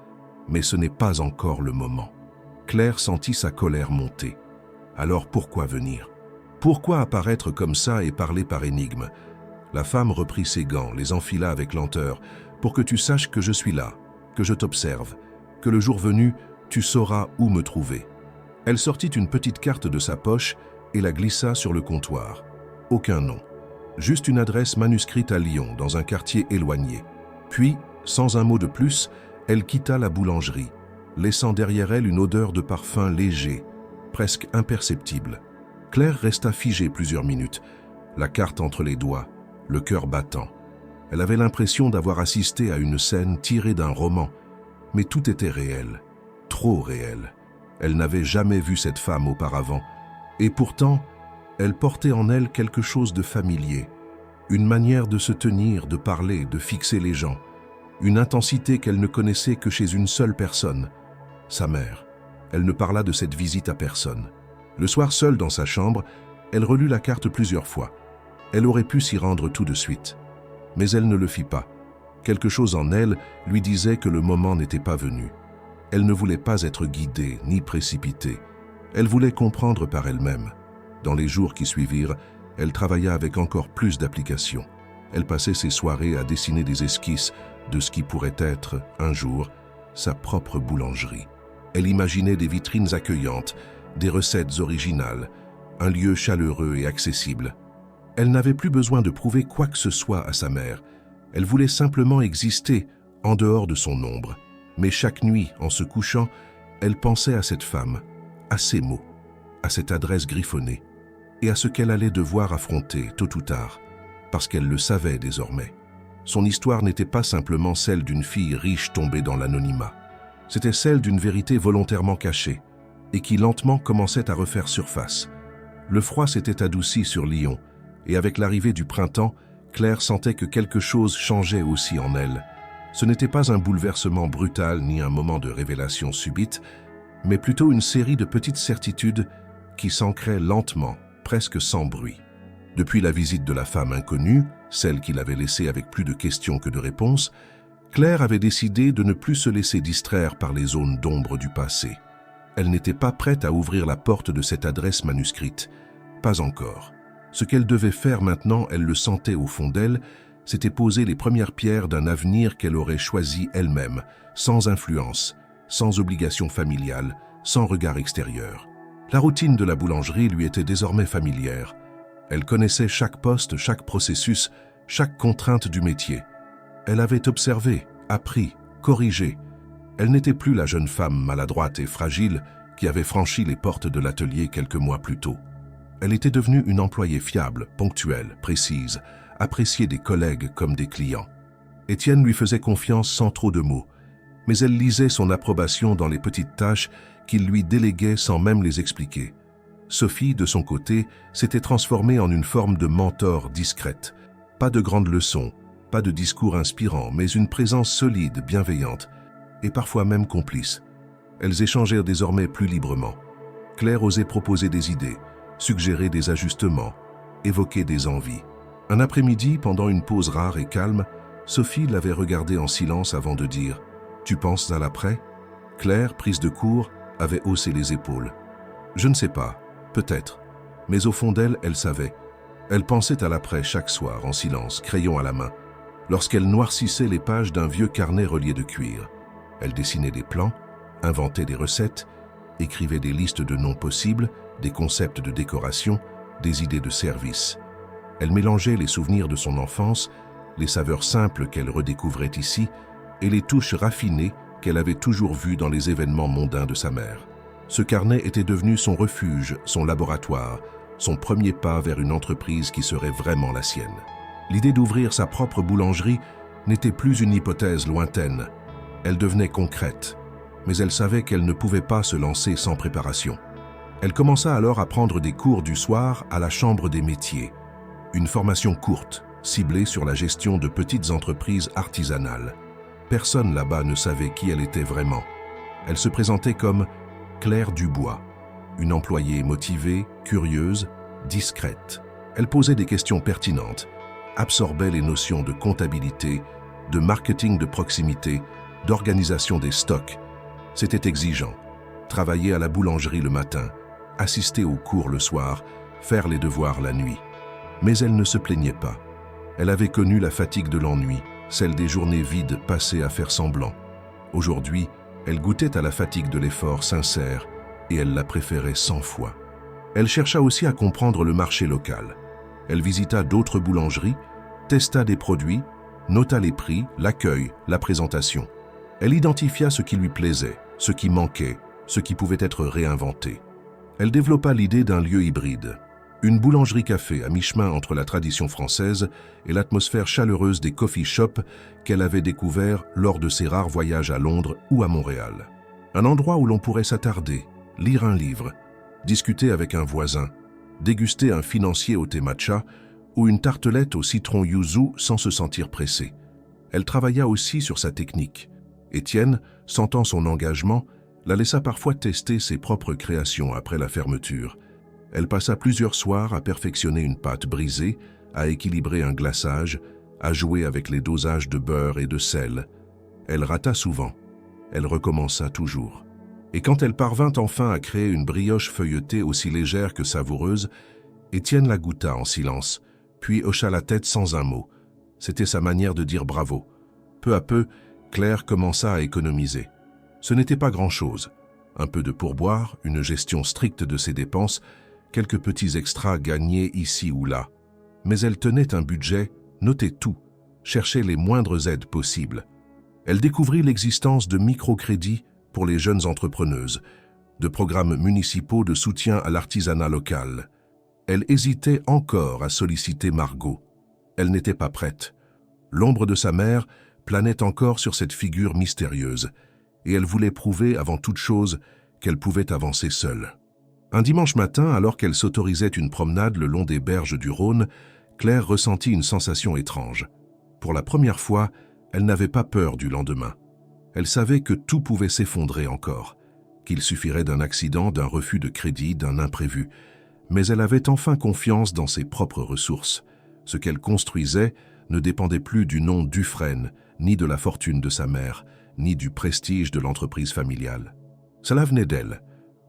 Mais ce n'est pas encore le moment. » Claire sentit sa colère monter. Alors pourquoi venir? Pourquoi apparaître comme ça et parler par énigme? La femme reprit ses gants, les enfila avec lenteur, pour que tu saches que je suis là, que je t'observe, que le jour venu, tu sauras où me trouver. Elle sortit une petite carte de sa poche et la glissa sur le comptoir. Aucun nom. Juste une adresse manuscrite à Lyon, dans un quartier éloigné. Puis, sans un mot de plus, elle quitta la boulangerie, laissant derrière elle une odeur de parfum léger, presque imperceptible. Claire resta figée plusieurs minutes, la carte entre les doigts, le cœur battant. Elle avait l'impression d'avoir assisté à une scène tirée d'un roman, mais tout était réel, trop réel. Elle n'avait jamais vu cette femme auparavant, et pourtant, elle portait en elle quelque chose de familier, une manière de se tenir, de parler, de fixer les gens, une intensité qu'elle ne connaissait que chez une seule personne, sa mère. Elle ne parla de cette visite à personne. Le soir, seule dans sa chambre, elle relut la carte plusieurs fois. Elle aurait pu s'y rendre tout de suite. Mais elle ne le fit pas. Quelque chose en elle lui disait que le moment n'était pas venu. Elle ne voulait pas être guidée ni précipitée. Elle voulait comprendre par elle-même. Dans les jours qui suivirent, elle travailla avec encore plus d'application. Elle passait ses soirées à dessiner des esquisses de ce qui pourrait être, un jour, sa propre boulangerie. Elle imaginait des vitrines accueillantes, des recettes originales, un lieu chaleureux et accessible. Elle n'avait plus besoin de prouver quoi que ce soit à sa mère. Elle voulait simplement exister en dehors de son ombre. Mais chaque nuit, en se couchant, elle pensait à cette femme, à ces mots, à cette adresse griffonnée, et à ce qu'elle allait devoir affronter tôt ou tard, parce qu'elle le savait désormais. Son histoire n'était pas simplement celle d'une fille riche tombée dans l'anonymat. C'était celle d'une vérité volontairement cachée, et qui lentement commençait à refaire surface. Le froid s'était adouci sur Lyon, et avec l'arrivée du printemps, Claire sentait que quelque chose changeait aussi en elle. Ce n'était pas un bouleversement brutal ni un moment de révélation subite, mais plutôt une série de petites certitudes qui s'ancraient lentement, presque sans bruit. Depuis la visite de la femme inconnue, celle qui l'avait laissée avec plus de questions que de réponses, Claire avait décidé de ne plus se laisser distraire par les zones d'ombre du passé. Elle n'était pas prête à ouvrir la porte de cette adresse manuscrite. Pas encore. Ce qu'elle devait faire maintenant, elle le sentait au fond d'elle, c'était poser les premières pierres d'un avenir qu'elle aurait choisi elle-même, sans influence, sans obligation familiale, sans regard extérieur. La routine de la boulangerie lui était désormais familière. Elle connaissait chaque poste, chaque processus, chaque contrainte du métier. Elle avait observé, appris, corrigé. Elle n'était plus la jeune femme maladroite et fragile qui avait franchi les portes de l'atelier quelques mois plus tôt. Elle était devenue une employée fiable, ponctuelle, précise, appréciée des collègues comme des clients. Étienne lui faisait confiance sans trop de mots, mais elle lisait son approbation dans les petites tâches qu'il lui déléguait sans même les expliquer. Sophie, de son côté, s'était transformée en une forme de mentor discrète. Pas de grandes leçons, pas de discours inspirants, mais une présence solide, bienveillante, et parfois même complice. Elles échangèrent désormais plus librement. Claire osait proposer des idées, suggérer des ajustements, évoquer des envies. Un après-midi, pendant une pause rare et calme, Sophie l'avait regardée en silence avant de dire « Tu penses à l'après » Claire, prise de court, avait haussé les épaules. « Je ne sais pas, peut-être. » Mais au fond d'elle, elle savait. Elle pensait à l'après chaque soir, en silence, crayon à la main, lorsqu'elle noircissait les pages d'un vieux carnet relié de cuir. Elle dessinait des plans, inventait des recettes, écrivait des listes de noms possibles, des concepts de décoration, des idées de service. Elle mélangeait les souvenirs de son enfance, les saveurs simples qu'elle redécouvrait ici, et les touches raffinées qu'elle avait toujours vues dans les événements mondains de sa mère. Ce carnet était devenu son refuge, son laboratoire, son premier pas vers une entreprise qui serait vraiment la sienne. L'idée d'ouvrir sa propre boulangerie n'était plus une hypothèse lointaine. Elle devenait concrète, mais elle savait qu'elle ne pouvait pas se lancer sans préparation. Elle commença alors à prendre des cours du soir à la Chambre des métiers, une formation courte, ciblée sur la gestion de petites entreprises artisanales. Personne là-bas ne savait qui elle était vraiment. Elle se présentait comme Claire Dubois, une employée motivée, curieuse, discrète. Elle posait des questions pertinentes, absorbait les notions de comptabilité, de marketing de proximité, d'organisation des stocks. C'était exigeant. Travailler à la boulangerie le matin, assister aux cours le soir, faire les devoirs la nuit. Mais elle ne se plaignait pas. Elle avait connu la fatigue de l'ennui, celle des journées vides passées à faire semblant. Aujourd'hui, elle goûtait à la fatigue de l'effort sincère et elle la préférait 100 fois. Elle chercha aussi à comprendre le marché local. Elle visita d'autres boulangeries, testa des produits, nota les prix, l'accueil, la présentation. Elle identifia ce qui lui plaisait, ce qui manquait, ce qui pouvait être réinventé. Elle développa l'idée d'un lieu hybride, une boulangerie-café à mi-chemin entre la tradition française et l'atmosphère chaleureuse des coffee shops qu'elle avait découvert lors de ses rares voyages à Londres ou à Montréal. Un endroit où l'on pourrait s'attarder, lire un livre, discuter avec un voisin, déguster un financier au thé matcha ou une tartelette au citron yuzu sans se sentir pressée. Elle travailla aussi sur sa technique. Étienne, sentant son engagement, la laissa parfois tester ses propres créations après la fermeture. Elle passa plusieurs soirs à perfectionner une pâte brisée, à équilibrer un glaçage, à jouer avec les dosages de beurre et de sel. Elle rata souvent. Elle recommença toujours. Et quand elle parvint enfin à créer une brioche feuilletée aussi légère que savoureuse, Étienne la goûta en silence, puis hocha la tête sans un mot. C'était sa manière de dire bravo. Peu à peu, Claire commença à économiser. Ce n'était pas grand-chose. Un peu de pourboire, une gestion stricte de ses dépenses, quelques petits extras gagnés ici ou là. Mais elle tenait un budget, notait tout, cherchait les moindres aides possibles. Elle découvrit l'existence de microcrédits pour les jeunes entrepreneuses, de programmes municipaux de soutien à l'artisanat local. Elle hésitait encore à solliciter Margot. Elle n'était pas prête. L'ombre de sa mère planait encore sur cette figure mystérieuse, et elle voulait prouver avant toute chose qu'elle pouvait avancer seule. Un dimanche matin, alors qu'elle s'autorisait une promenade le long des berges du Rhône, Claire ressentit une sensation étrange. Pour la première fois, elle n'avait pas peur du lendemain. Elle savait que tout pouvait s'effondrer encore, qu'il suffirait d'un accident, d'un refus de crédit, d'un imprévu. Mais elle avait enfin confiance dans ses propres ressources. Ce qu'elle construisait ne dépendait plus du nom Dufresne, ni de la fortune de sa mère, ni du prestige de l'entreprise familiale. Cela venait d'elle,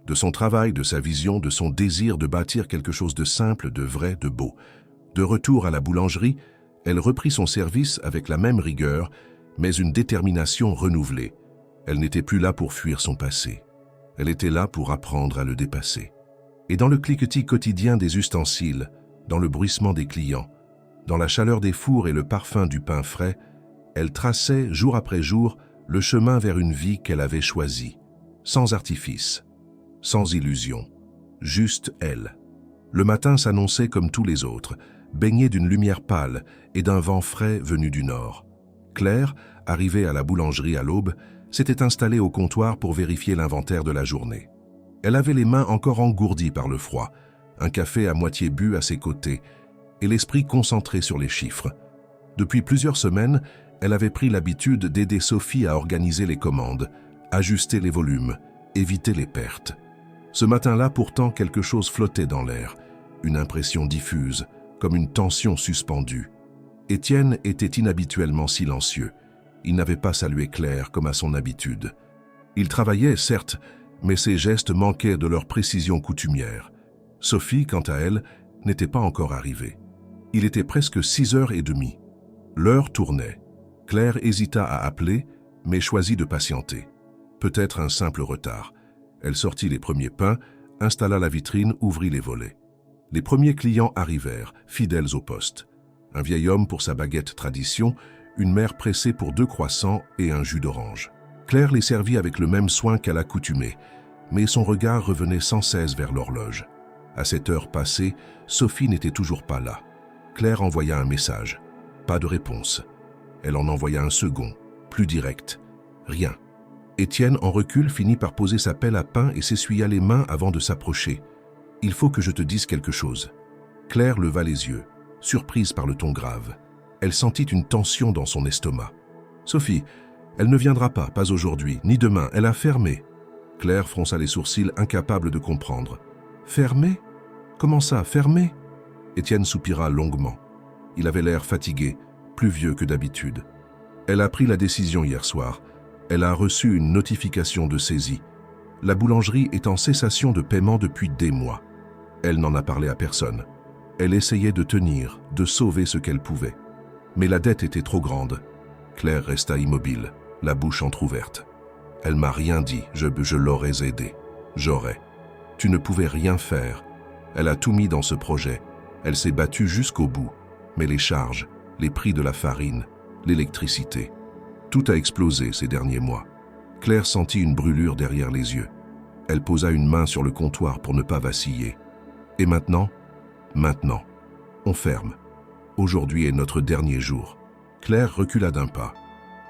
de son travail, de sa vision, de son désir de bâtir quelque chose de simple, de vrai, de beau. De retour à la boulangerie, elle reprit son service avec la même rigueur, mais une détermination renouvelée. Elle n'était plus là pour fuir son passé. Elle était là pour apprendre à le dépasser. Et dans le cliquetis quotidien des ustensiles, dans le bruissement des clients, dans la chaleur des fours et le parfum du pain frais, elle traçait, jour après jour, le chemin vers une vie qu'elle avait choisie, sans artifice, sans illusion, juste elle. Le matin s'annonçait comme tous les autres, baigné d'une lumière pâle et d'un vent frais venu du nord. Claire, arrivée à la boulangerie à l'aube, s'était installée au comptoir pour vérifier l'inventaire de la journée. Elle avait les mains encore engourdies par le froid, un café à moitié bu à ses côtés, et l'esprit concentré sur les chiffres. Depuis plusieurs semaines, elle avait pris l'habitude d'aider Sophie à organiser les commandes, ajuster les volumes, éviter les pertes. Ce matin-là, pourtant, quelque chose flottait dans l'air, une impression diffuse, comme une tension suspendue. Étienne était inhabituellement silencieux. Il n'avait pas salué Claire comme à son habitude. Il travaillait, certes, mais ses gestes manquaient de leur précision coutumière. Sophie, quant à elle, n'était pas encore arrivée. Il était presque 6h30. L'heure tournait. Claire hésita à appeler, mais choisit de patienter. Peut-être un simple retard. Elle sortit les premiers pains, installa la vitrine, ouvrit les volets. Les premiers clients arrivèrent, fidèles au poste. Un vieil homme pour sa baguette tradition, une mère pressée pour 2 croissants et un jus d'orange. Claire les servit avec le même soin qu'à l'accoutumée, mais son regard revenait sans cesse vers l'horloge. À cette heure passée, Sophie n'était toujours pas là. Claire envoya un message. Pas de réponse. Elle en envoya un second, plus direct. Rien. Étienne, en recul, finit par poser sa pelle à pain et s'essuya les mains avant de s'approcher. « Il faut que je te dise quelque chose. » Claire leva les yeux, surprise par le ton grave. Elle sentit une tension dans son estomac. « Sophie, elle ne viendra pas aujourd'hui, ni demain, elle a fermé. » Claire fronça les sourcils, incapable de comprendre. « Fermé ? Comment ça, fermé ?» Étienne soupira longuement. Il avait l'air fatigué, plus vieux que d'habitude. « Elle a pris la décision hier soir. Elle a reçu une notification de saisie. La boulangerie est en cessation de paiement depuis des mois. Elle n'en a parlé à personne. Elle essayait de tenir, de sauver ce qu'elle pouvait. Mais la dette était trop grande. » Claire resta immobile, la bouche entr'ouverte. « Elle m'a rien dit, je l'aurais aidée. J'aurais. Tu ne pouvais rien faire. Elle a tout mis dans ce projet. Elle s'est battue jusqu'au bout. Mais les charges, les prix de la farine, l'électricité, tout a explosé ces derniers mois. » Claire sentit une brûlure derrière les yeux. Elle posa une main sur le comptoir pour ne pas vaciller. « Et maintenant ? Maintenant. On ferme. Aujourd'hui est notre dernier jour. » Claire recula d'un pas.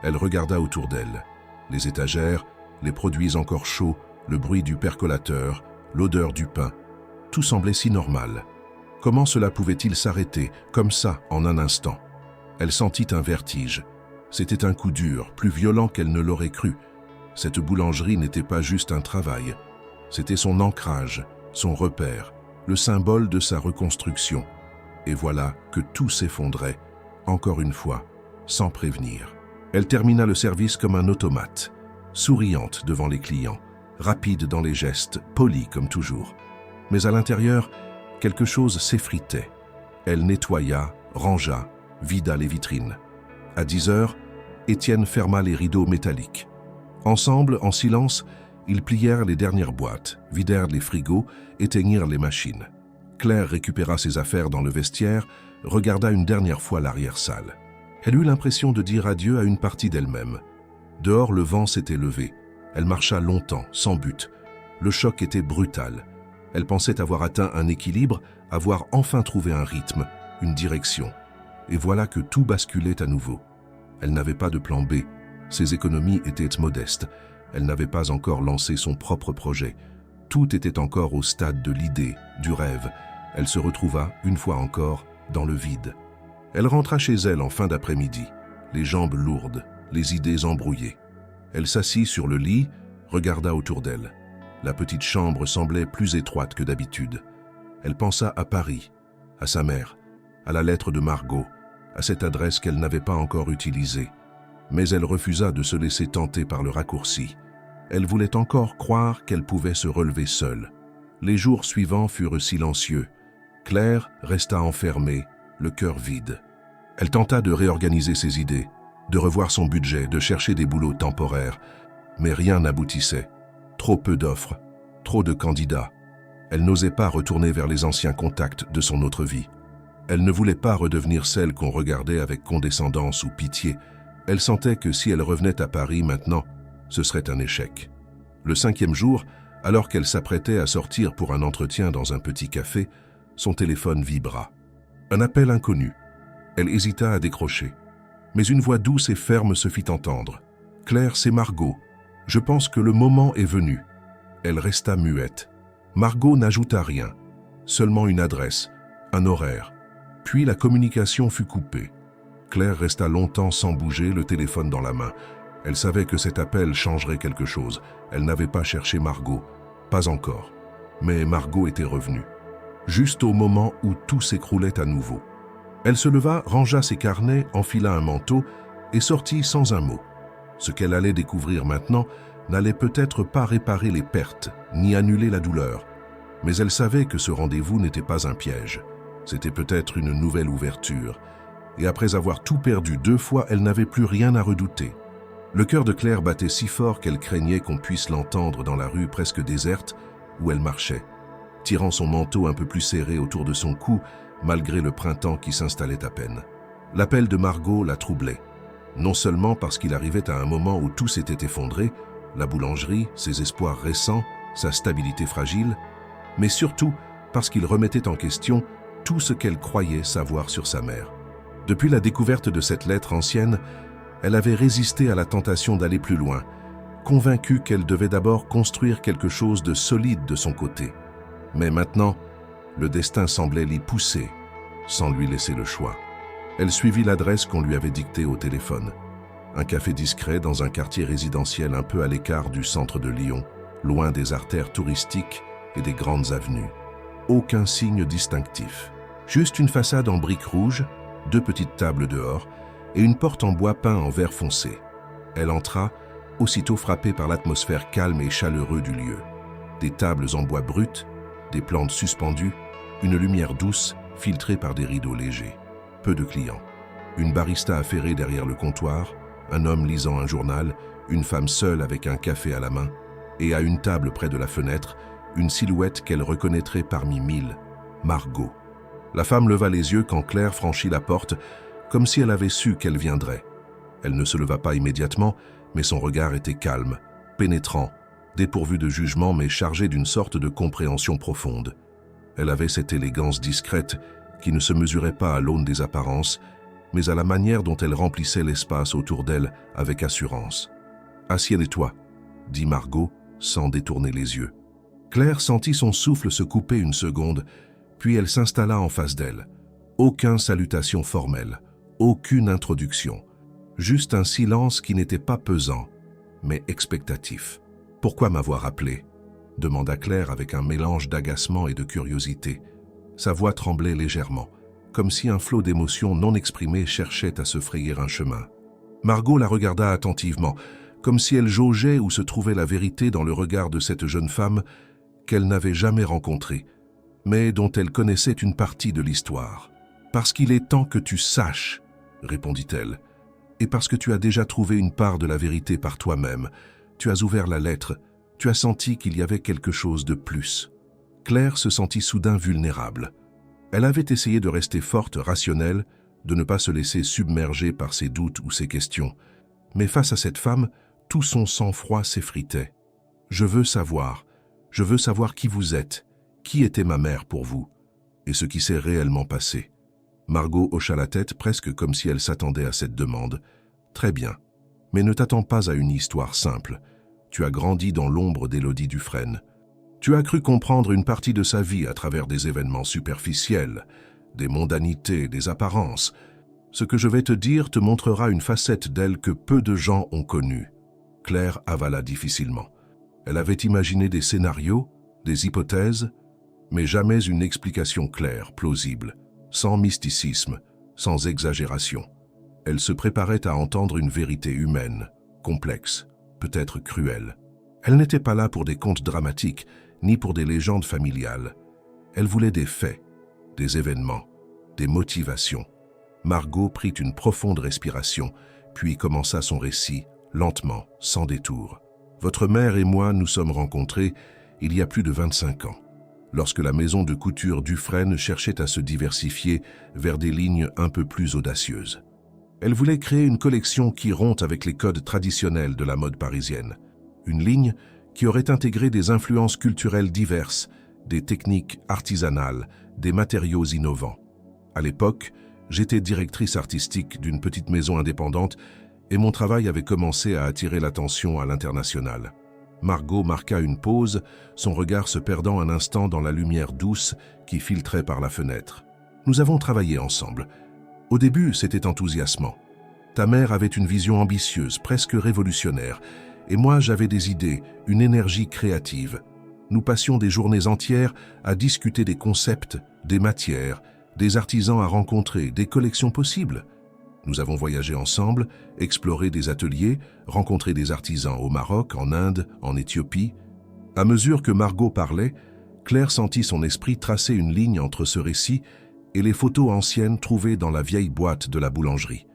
Elle regarda autour d'elle. Les étagères, les produits encore chauds, le bruit du percolateur, l'odeur du pain. Tout semblait si normal. Comment cela pouvait-il s'arrêter, comme ça, en un instant ? Elle sentit un vertige. C'était un coup dur, plus violent qu'elle ne l'aurait cru. Cette boulangerie n'était pas juste un travail. C'était son ancrage, son repère, le symbole de sa reconstruction. Et voilà que tout s'effondrait, encore une fois, sans prévenir. Elle termina le service comme un automate, souriante devant les clients, rapide dans les gestes, polie comme toujours. Mais à l'intérieur, quelque chose s'effritait. Elle nettoya, rangea, vida les vitrines. À 10h, Étienne ferma les rideaux métalliques. Ensemble, en silence, ils plièrent les dernières boîtes, vidèrent les frigos, éteignirent les machines. Claire récupéra ses affaires dans le vestiaire, regarda une dernière fois l'arrière-salle. Elle eut l'impression de dire adieu à une partie d'elle-même. Dehors, le vent s'était levé. Elle marcha longtemps, sans but. Le choc était brutal. Elle pensait avoir atteint un équilibre, avoir enfin trouvé un rythme, une direction. Et voilà que tout basculait à nouveau. Elle n'avait pas de plan B. Ses économies étaient modestes. Elle n'avait pas encore lancé son propre projet. Tout était encore au stade de l'idée, du rêve. Elle se retrouva, une fois encore, dans le vide. Elle rentra chez elle en fin d'après-midi, les jambes lourdes, les idées embrouillées. Elle s'assit sur le lit, regarda autour d'elle. La petite chambre semblait plus étroite que d'habitude. Elle pensa à Paris, à sa mère, à la lettre de Margot, à cette adresse qu'elle n'avait pas encore utilisée. Mais elle refusa de se laisser tenter par le raccourci. Elle voulait encore croire qu'elle pouvait se relever seule. Les jours suivants furent silencieux. Claire resta enfermée, le cœur vide. Elle tenta de réorganiser ses idées, de revoir son budget, de chercher des boulots temporaires. Mais rien n'aboutissait. Trop peu d'offres, trop de candidats. Elle n'osait pas retourner vers les anciens contacts de son autre vie. Elle ne voulait pas redevenir celle qu'on regardait avec condescendance ou pitié. Elle sentait que si elle revenait à Paris maintenant, ce serait un échec. Le 5e jour, alors qu'elle s'apprêtait à sortir pour un entretien dans un petit café, son téléphone vibra. Un appel inconnu. Elle hésita à décrocher. Mais une voix douce et ferme se fit entendre. « Claire, c'est Margot. Je pense que le moment est venu. » Elle resta muette. Margot n'ajouta rien, seulement une adresse, un horaire. Puis la communication fut coupée. Claire resta longtemps sans bouger, le téléphone dans la main. Elle savait que cet appel changerait quelque chose. Elle n'avait pas cherché Margot, pas encore. Mais Margot était revenue, juste au moment où tout s'écroulait à nouveau. Elle se leva, rangea ses carnets, enfila un manteau et sortit sans un mot. Ce qu'elle allait découvrir maintenant n'allait peut-être pas réparer les pertes, ni annuler la douleur. Mais elle savait que ce rendez-vous n'était pas un piège. C'était peut-être une nouvelle ouverture. Et après avoir tout perdu 2 fois, elle n'avait plus rien à redouter. Le cœur de Claire battait si fort qu'elle craignait qu'on puisse l'entendre dans la rue presque déserte où elle marchait, tirant son manteau un peu plus serré autour de son cou, malgré le printemps qui s'installait à peine. L'appel de Margot la troublait, non seulement parce qu'il arrivait à un moment où tout s'était effondré, la boulangerie, ses espoirs récents, sa stabilité fragile, mais surtout parce qu'il remettait en question tout ce qu'elle croyait savoir sur sa mère. Depuis la découverte de cette lettre ancienne, elle avait résisté à la tentation d'aller plus loin, convaincue qu'elle devait d'abord construire quelque chose de solide de son côté. Mais maintenant, le destin semblait l'y pousser, sans lui laisser le choix. Elle suivit l'adresse qu'on lui avait dictée au téléphone. Un café discret dans un quartier résidentiel un peu à l'écart du centre de Lyon, loin des artères touristiques et des grandes avenues. Aucun signe distinctif. Juste une façade en briques rouges, 2 petites tables dehors et une porte en bois peint en vert foncé. Elle entra, aussitôt frappée par l'atmosphère calme et chaleureuse du lieu. Des tables en bois brut, des plantes suspendues, une lumière douce filtrée par des rideaux légers. Peu de clients. Une barista affairée derrière le comptoir, un homme lisant un journal, une femme seule avec un café à la main, et à une table près de la fenêtre, une silhouette qu'elle reconnaîtrait parmi 1000, Margot. La femme leva les yeux quand Claire franchit la porte, comme si elle avait su qu'elle viendrait. Elle ne se leva pas immédiatement, mais son regard était calme, pénétrant, dépourvu de jugement mais chargé d'une sorte de compréhension profonde. Elle avait cette élégance discrète qui ne se mesurait pas à l'aune des apparences, mais à la manière dont elle remplissait l'espace autour d'elle avec assurance. « Assieds-toi », dit Margot, sans détourner les yeux. Claire sentit son souffle se couper une seconde, puis elle s'installa en face d'elle. Aucune salutation formelle, aucune introduction, juste un silence qui n'était pas pesant, mais expectatif. « Pourquoi m'avoir appelé ?» demanda Claire avec un mélange d'agacement et de curiosité. Sa voix tremblait légèrement, comme si un flot d'émotions non exprimées cherchait à se frayer un chemin. Margot la regarda attentivement, comme si elle jaugeait où se trouvait la vérité dans le regard de cette jeune femme qu'elle n'avait jamais rencontrée, mais dont elle connaissait une partie de l'histoire. « Parce qu'il est temps que tu saches, » répondit-elle, « et parce que tu as déjà trouvé une part de la vérité par toi-même. Tu as ouvert la lettre, tu as senti qu'il y avait quelque chose de plus. » Claire se sentit soudain vulnérable. Elle avait essayé de rester forte, rationnelle, de ne pas se laisser submerger par ses doutes ou ses questions. Mais face à cette femme, tout son sang-froid s'effritait. « Je veux savoir qui vous êtes, qui était ma mère pour vous, et ce qui s'est réellement passé. » Margot hocha la tête presque comme si elle s'attendait à cette demande. « Très bien, mais ne t'attends pas à une histoire simple. Tu as grandi dans l'ombre d'Élodie Dufresne. Tu as cru comprendre une partie de sa vie à travers des événements superficiels, des mondanités, des apparences. Ce que je vais te dire te montrera une facette d'elle que peu de gens ont connue. Claire avala difficilement. Elle avait imaginé des scénarios, des hypothèses, mais jamais une explication claire, plausible, sans mysticisme, sans exagération. Elle se préparait à entendre une vérité humaine, complexe, peut-être cruelle. Elle n'était pas là pour des contes dramatiques, ni pour des légendes familiales. Elle voulait des faits, des événements, des motivations. Margot prit une profonde respiration, puis commença son récit, lentement, sans détour. Votre mère et moi nous sommes rencontrés il y a plus de 25 ans, lorsque la maison de couture Dufresne cherchait à se diversifier vers des lignes un peu plus audacieuses. Elle voulait créer une collection qui rompt avec les codes traditionnels de la mode parisienne. Une ligne qui aurait intégré des influences culturelles diverses, des techniques artisanales, des matériaux innovants. À l'époque, j'étais directrice artistique d'une petite maison indépendante et mon travail avait commencé à attirer l'attention à l'international. Margot marqua une pause, son regard se perdant un instant dans la lumière douce qui filtrait par la fenêtre. Nous avons travaillé ensemble. Au début, c'était enthousiasmant. Ta mère avait une vision ambitieuse, presque révolutionnaire, et moi j'avais des idées, une énergie créative. Nous passions des journées entières à discuter des concepts, des matières, des artisans à rencontrer, des collections possibles. Nous avons voyagé ensemble, exploré des ateliers, rencontré des artisans au Maroc, en Inde, en Éthiopie. À mesure que Margot parlait, Claire sentit son esprit tracer une ligne entre ce récit et les photos anciennes trouvées dans la vieille boîte de la boulangerie.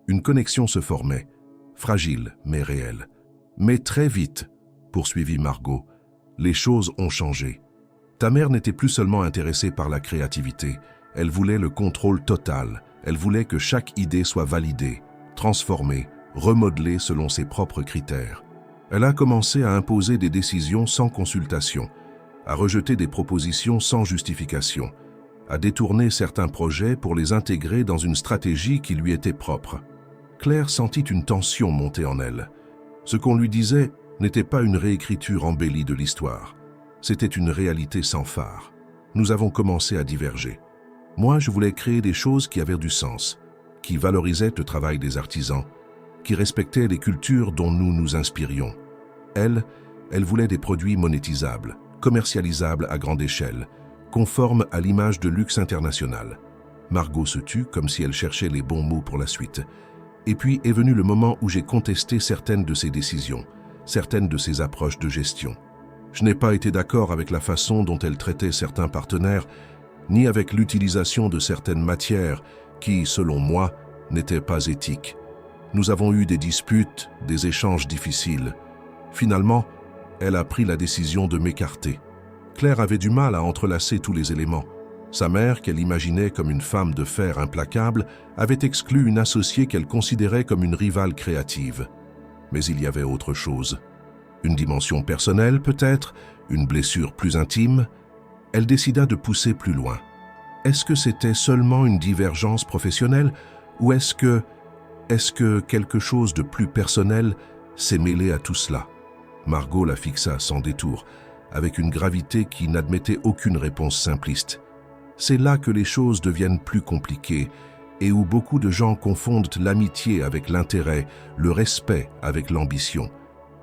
Une connexion se formait, fragile mais réelle. Mais très vite, poursuivit Margot, les choses ont changé. Ta mère n'était plus seulement intéressée par la créativité, elle voulait le contrôle total, elle voulait que chaque idée soit validée, transformée, remodelée selon ses propres critères. Elle a commencé à imposer des décisions sans consultation, à rejeter des propositions sans justification, à détourner certains projets pour les intégrer dans une stratégie qui lui était propre. Claire sentit une tension monter en elle. Ce qu'on lui disait n'était pas une réécriture embellie de l'histoire. C'était une réalité sans phare. Nous avons commencé à diverger. Moi, je voulais créer des choses qui avaient du sens, qui valorisaient le travail des artisans, qui respectaient les cultures dont nous nous inspirions. Elle voulait des produits monétisables, commercialisables à grande échelle, conformes à l'image de luxe international. Margot se tut comme si elle cherchait les bons mots pour la suite. Et puis est venu le moment où j'ai contesté certaines de ses décisions, certaines de ses approches de gestion. Je n'ai pas été d'accord avec la façon dont elle traitait certains partenaires, ni avec l'utilisation de certaines matières qui, selon moi, n'étaient pas éthiques. Nous avons eu des disputes, des échanges difficiles. Finalement, elle a pris la décision de m'écarter. Claire avait du mal à entrelacer tous les éléments. Sa mère, qu'elle imaginait comme une femme de fer implacable, avait exclu une associée qu'elle considérait comme une rivale créative. Mais il y avait autre chose. Une dimension personnelle peut-être, une blessure plus intime. Elle décida de pousser plus loin. Est-ce que c'était seulement une divergence professionnelle ou est-ce que quelque chose de plus personnel s'est mêlé à tout cela? Margot la fixa sans détour, avec une gravité qui n'admettait aucune réponse simpliste. C'est là que les choses deviennent plus compliquées et où beaucoup de gens confondent l'amitié avec l'intérêt, le respect avec l'ambition.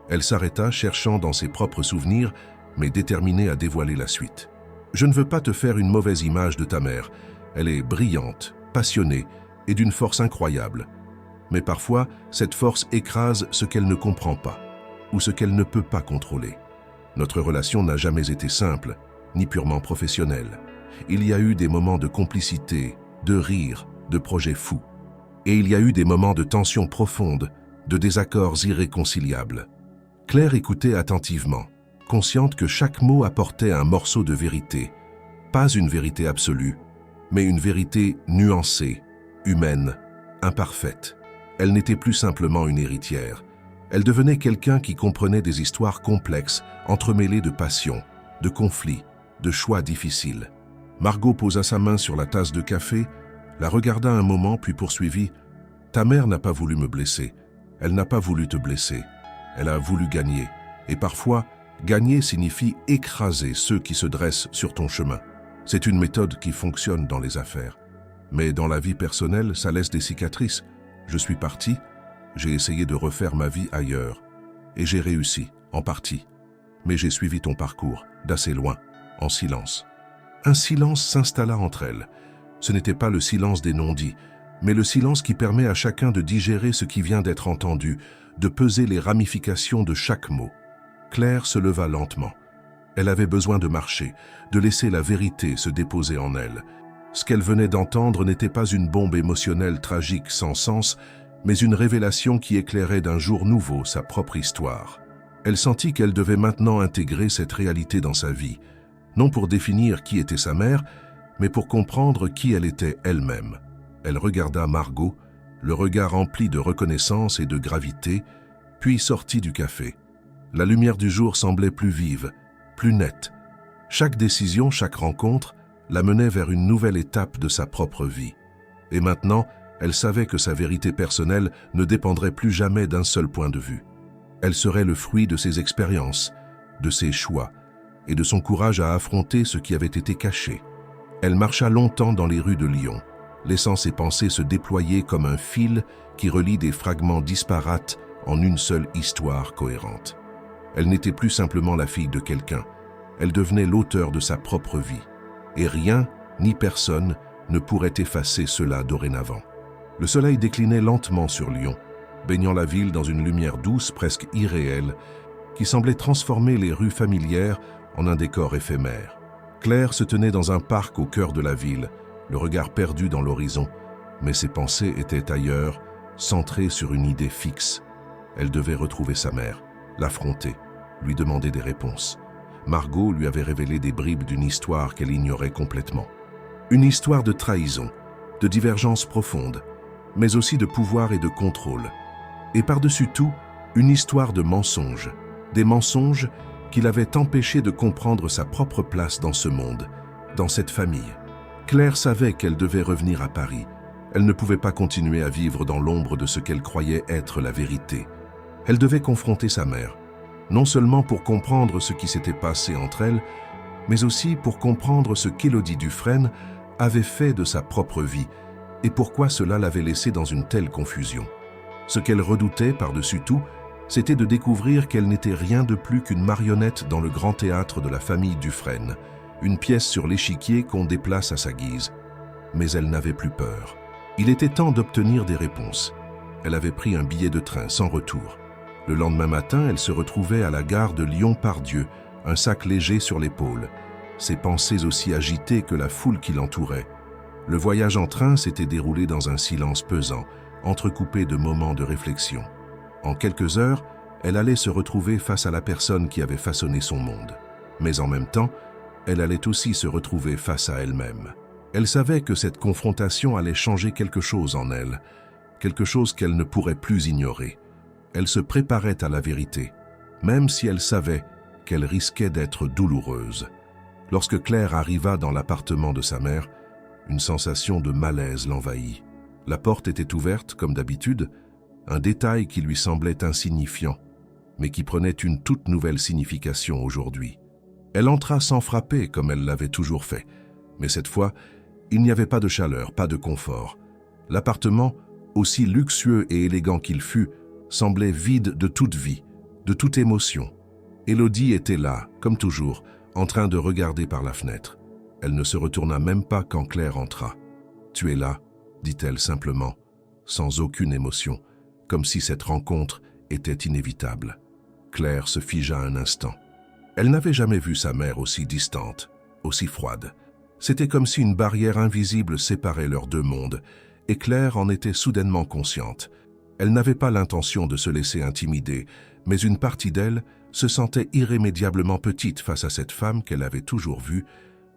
Elle s'arrêta, cherchant dans ses propres souvenirs, mais déterminée à dévoiler la suite. Je ne veux pas te faire une mauvaise image de ta mère. Elle est brillante, passionnée et d'une force incroyable. Mais parfois, cette force écrase ce qu'elle ne comprend pas ou ce qu'elle ne peut pas contrôler. Notre relation n'a jamais été simple, ni purement professionnelle. Il y a eu des moments de complicité, de rire, de projets fous. Et il y a eu des moments de tension profonde, de désaccords irréconciliables. Claire écoutait attentivement, consciente que chaque mot apportait un morceau de vérité. Pas une vérité absolue, mais une vérité nuancée, humaine, imparfaite. Elle n'était plus simplement une héritière. Elle devenait quelqu'un qui comprenait des histoires complexes, entremêlées de passions, de conflits, de choix difficiles. Margot posa sa main sur la tasse de café, la regarda un moment puis poursuivit « Ta mère n'a pas voulu me blesser. Elle n'a pas voulu te blesser. Elle a voulu gagner. Et parfois, Gagner signifie écraser ceux qui se dressent sur ton chemin. C'est une méthode qui fonctionne dans les affaires. Mais dans la vie personnelle, ça laisse des cicatrices. Je suis parti, j'ai essayé de refaire ma vie ailleurs. Et j'ai réussi, en partie. Mais j'ai suivi ton parcours, d'assez loin, en silence. Un silence s'installa entre elles. Ce n'était pas le silence des non-dits, mais le silence qui permet à chacun de digérer ce qui vient d'être entendu, de peser les ramifications de chaque mot. Claire se leva lentement. Elle avait besoin de marcher, de laisser la vérité se déposer en elle. Ce qu'elle venait d'entendre n'était pas une bombe émotionnelle tragique sans sens, mais une révélation qui éclairait d'un jour nouveau sa propre histoire. Elle sentit qu'elle devait maintenant intégrer cette réalité dans sa vie, non pour définir qui était sa mère, mais pour comprendre qui elle était elle-même. Elle regarda Margot, le regard rempli de reconnaissance et de gravité, puis sortit du café. La lumière du jour semblait plus vive, plus nette. Chaque décision, chaque rencontre, la menait vers une nouvelle étape de sa propre vie. Et maintenant, elle savait que sa vérité personnelle ne dépendrait plus jamais d'un seul point de vue. Elle serait le fruit de ses expériences, de ses choix, et de son courage à affronter ce qui avait été caché. Elle marcha longtemps dans les rues de Lyon, laissant ses pensées se déployer comme un fil qui relie des fragments disparates en une seule histoire cohérente. Elle n'était plus simplement la fille de quelqu'un, elle devenait l'auteur de sa propre vie. Et rien, ni personne, ne pourrait effacer cela dorénavant. Le soleil déclinait lentement sur Lyon, baignant la ville dans une lumière douce, presque irréelle, qui semblait transformer les rues familières en un décor éphémère. Claire se tenait dans un parc au cœur de la ville, le regard perdu dans l'horizon, mais ses pensées étaient ailleurs, centrées sur une idée fixe. Elle devait retrouver sa mère, l'affronter, lui demander des réponses. Margot lui avait révélé des bribes d'une histoire qu'elle ignorait complètement. Une histoire de trahison, de divergence profonde, mais aussi de pouvoir et de contrôle. Et par-dessus tout, une histoire de mensonges, des mensonges qui l'avaient empêché de comprendre sa propre place dans ce monde, dans cette famille. Claire savait qu'elle devait revenir à Paris. Elle ne pouvait pas continuer à vivre dans l'ombre de ce qu'elle croyait être la vérité. Elle devait confronter sa mère, non seulement pour comprendre ce qui s'était passé entre elles, mais aussi pour comprendre ce qu'Élodie Dufresne avait fait de sa propre vie et pourquoi cela l'avait laissée dans une telle confusion. Ce qu'elle redoutait par-dessus tout, c'était de découvrir qu'elle n'était rien de plus qu'une marionnette dans le grand théâtre de la famille Dufresne, une pièce sur l'échiquier qu'on déplace à sa guise. Mais elle n'avait plus peur. Il était temps d'obtenir des réponses. Elle avait pris un billet de train sans retour. Le lendemain matin, elle se retrouvait à la gare de Lyon-Part-Dieu, un sac léger sur l'épaule, ses pensées aussi agitées que la foule qui l'entourait. Le voyage en train s'était déroulé dans un silence pesant, entrecoupé de moments de réflexion. En quelques heures, elle allait se retrouver face à la personne qui avait façonné son monde. Mais en même temps, elle allait aussi se retrouver face à elle-même. Elle savait que cette confrontation allait changer quelque chose en elle, quelque chose qu'elle ne pourrait plus ignorer. Elle se préparait à la vérité, même si elle savait qu'elle risquait d'être douloureuse. Lorsque Claire arriva dans l'appartement de sa mère, une sensation de malaise l'envahit. La porte était ouverte, comme d'habitude, un détail qui lui semblait insignifiant, mais qui prenait une toute nouvelle signification aujourd'hui. Elle entra sans frapper, comme elle l'avait toujours fait, mais cette fois, il n'y avait pas de chaleur, pas de confort. L'appartement, aussi luxueux et élégant qu'il fût, semblait vide de toute vie, de toute émotion. Élodie était là, comme toujours, en train de regarder par la fenêtre. Elle ne se retourna même pas quand Claire entra. « Tu es là », dit-elle simplement, sans aucune émotion, comme si cette rencontre était inévitable. Claire se figea un instant. Elle n'avait jamais vu sa mère aussi distante, aussi froide. C'était comme si une barrière invisible séparait leurs deux mondes, et Claire en était soudainement consciente. Elle n'avait pas l'intention de se laisser intimider, mais une partie d'elle se sentait irrémédiablement petite face à cette femme qu'elle avait toujours vue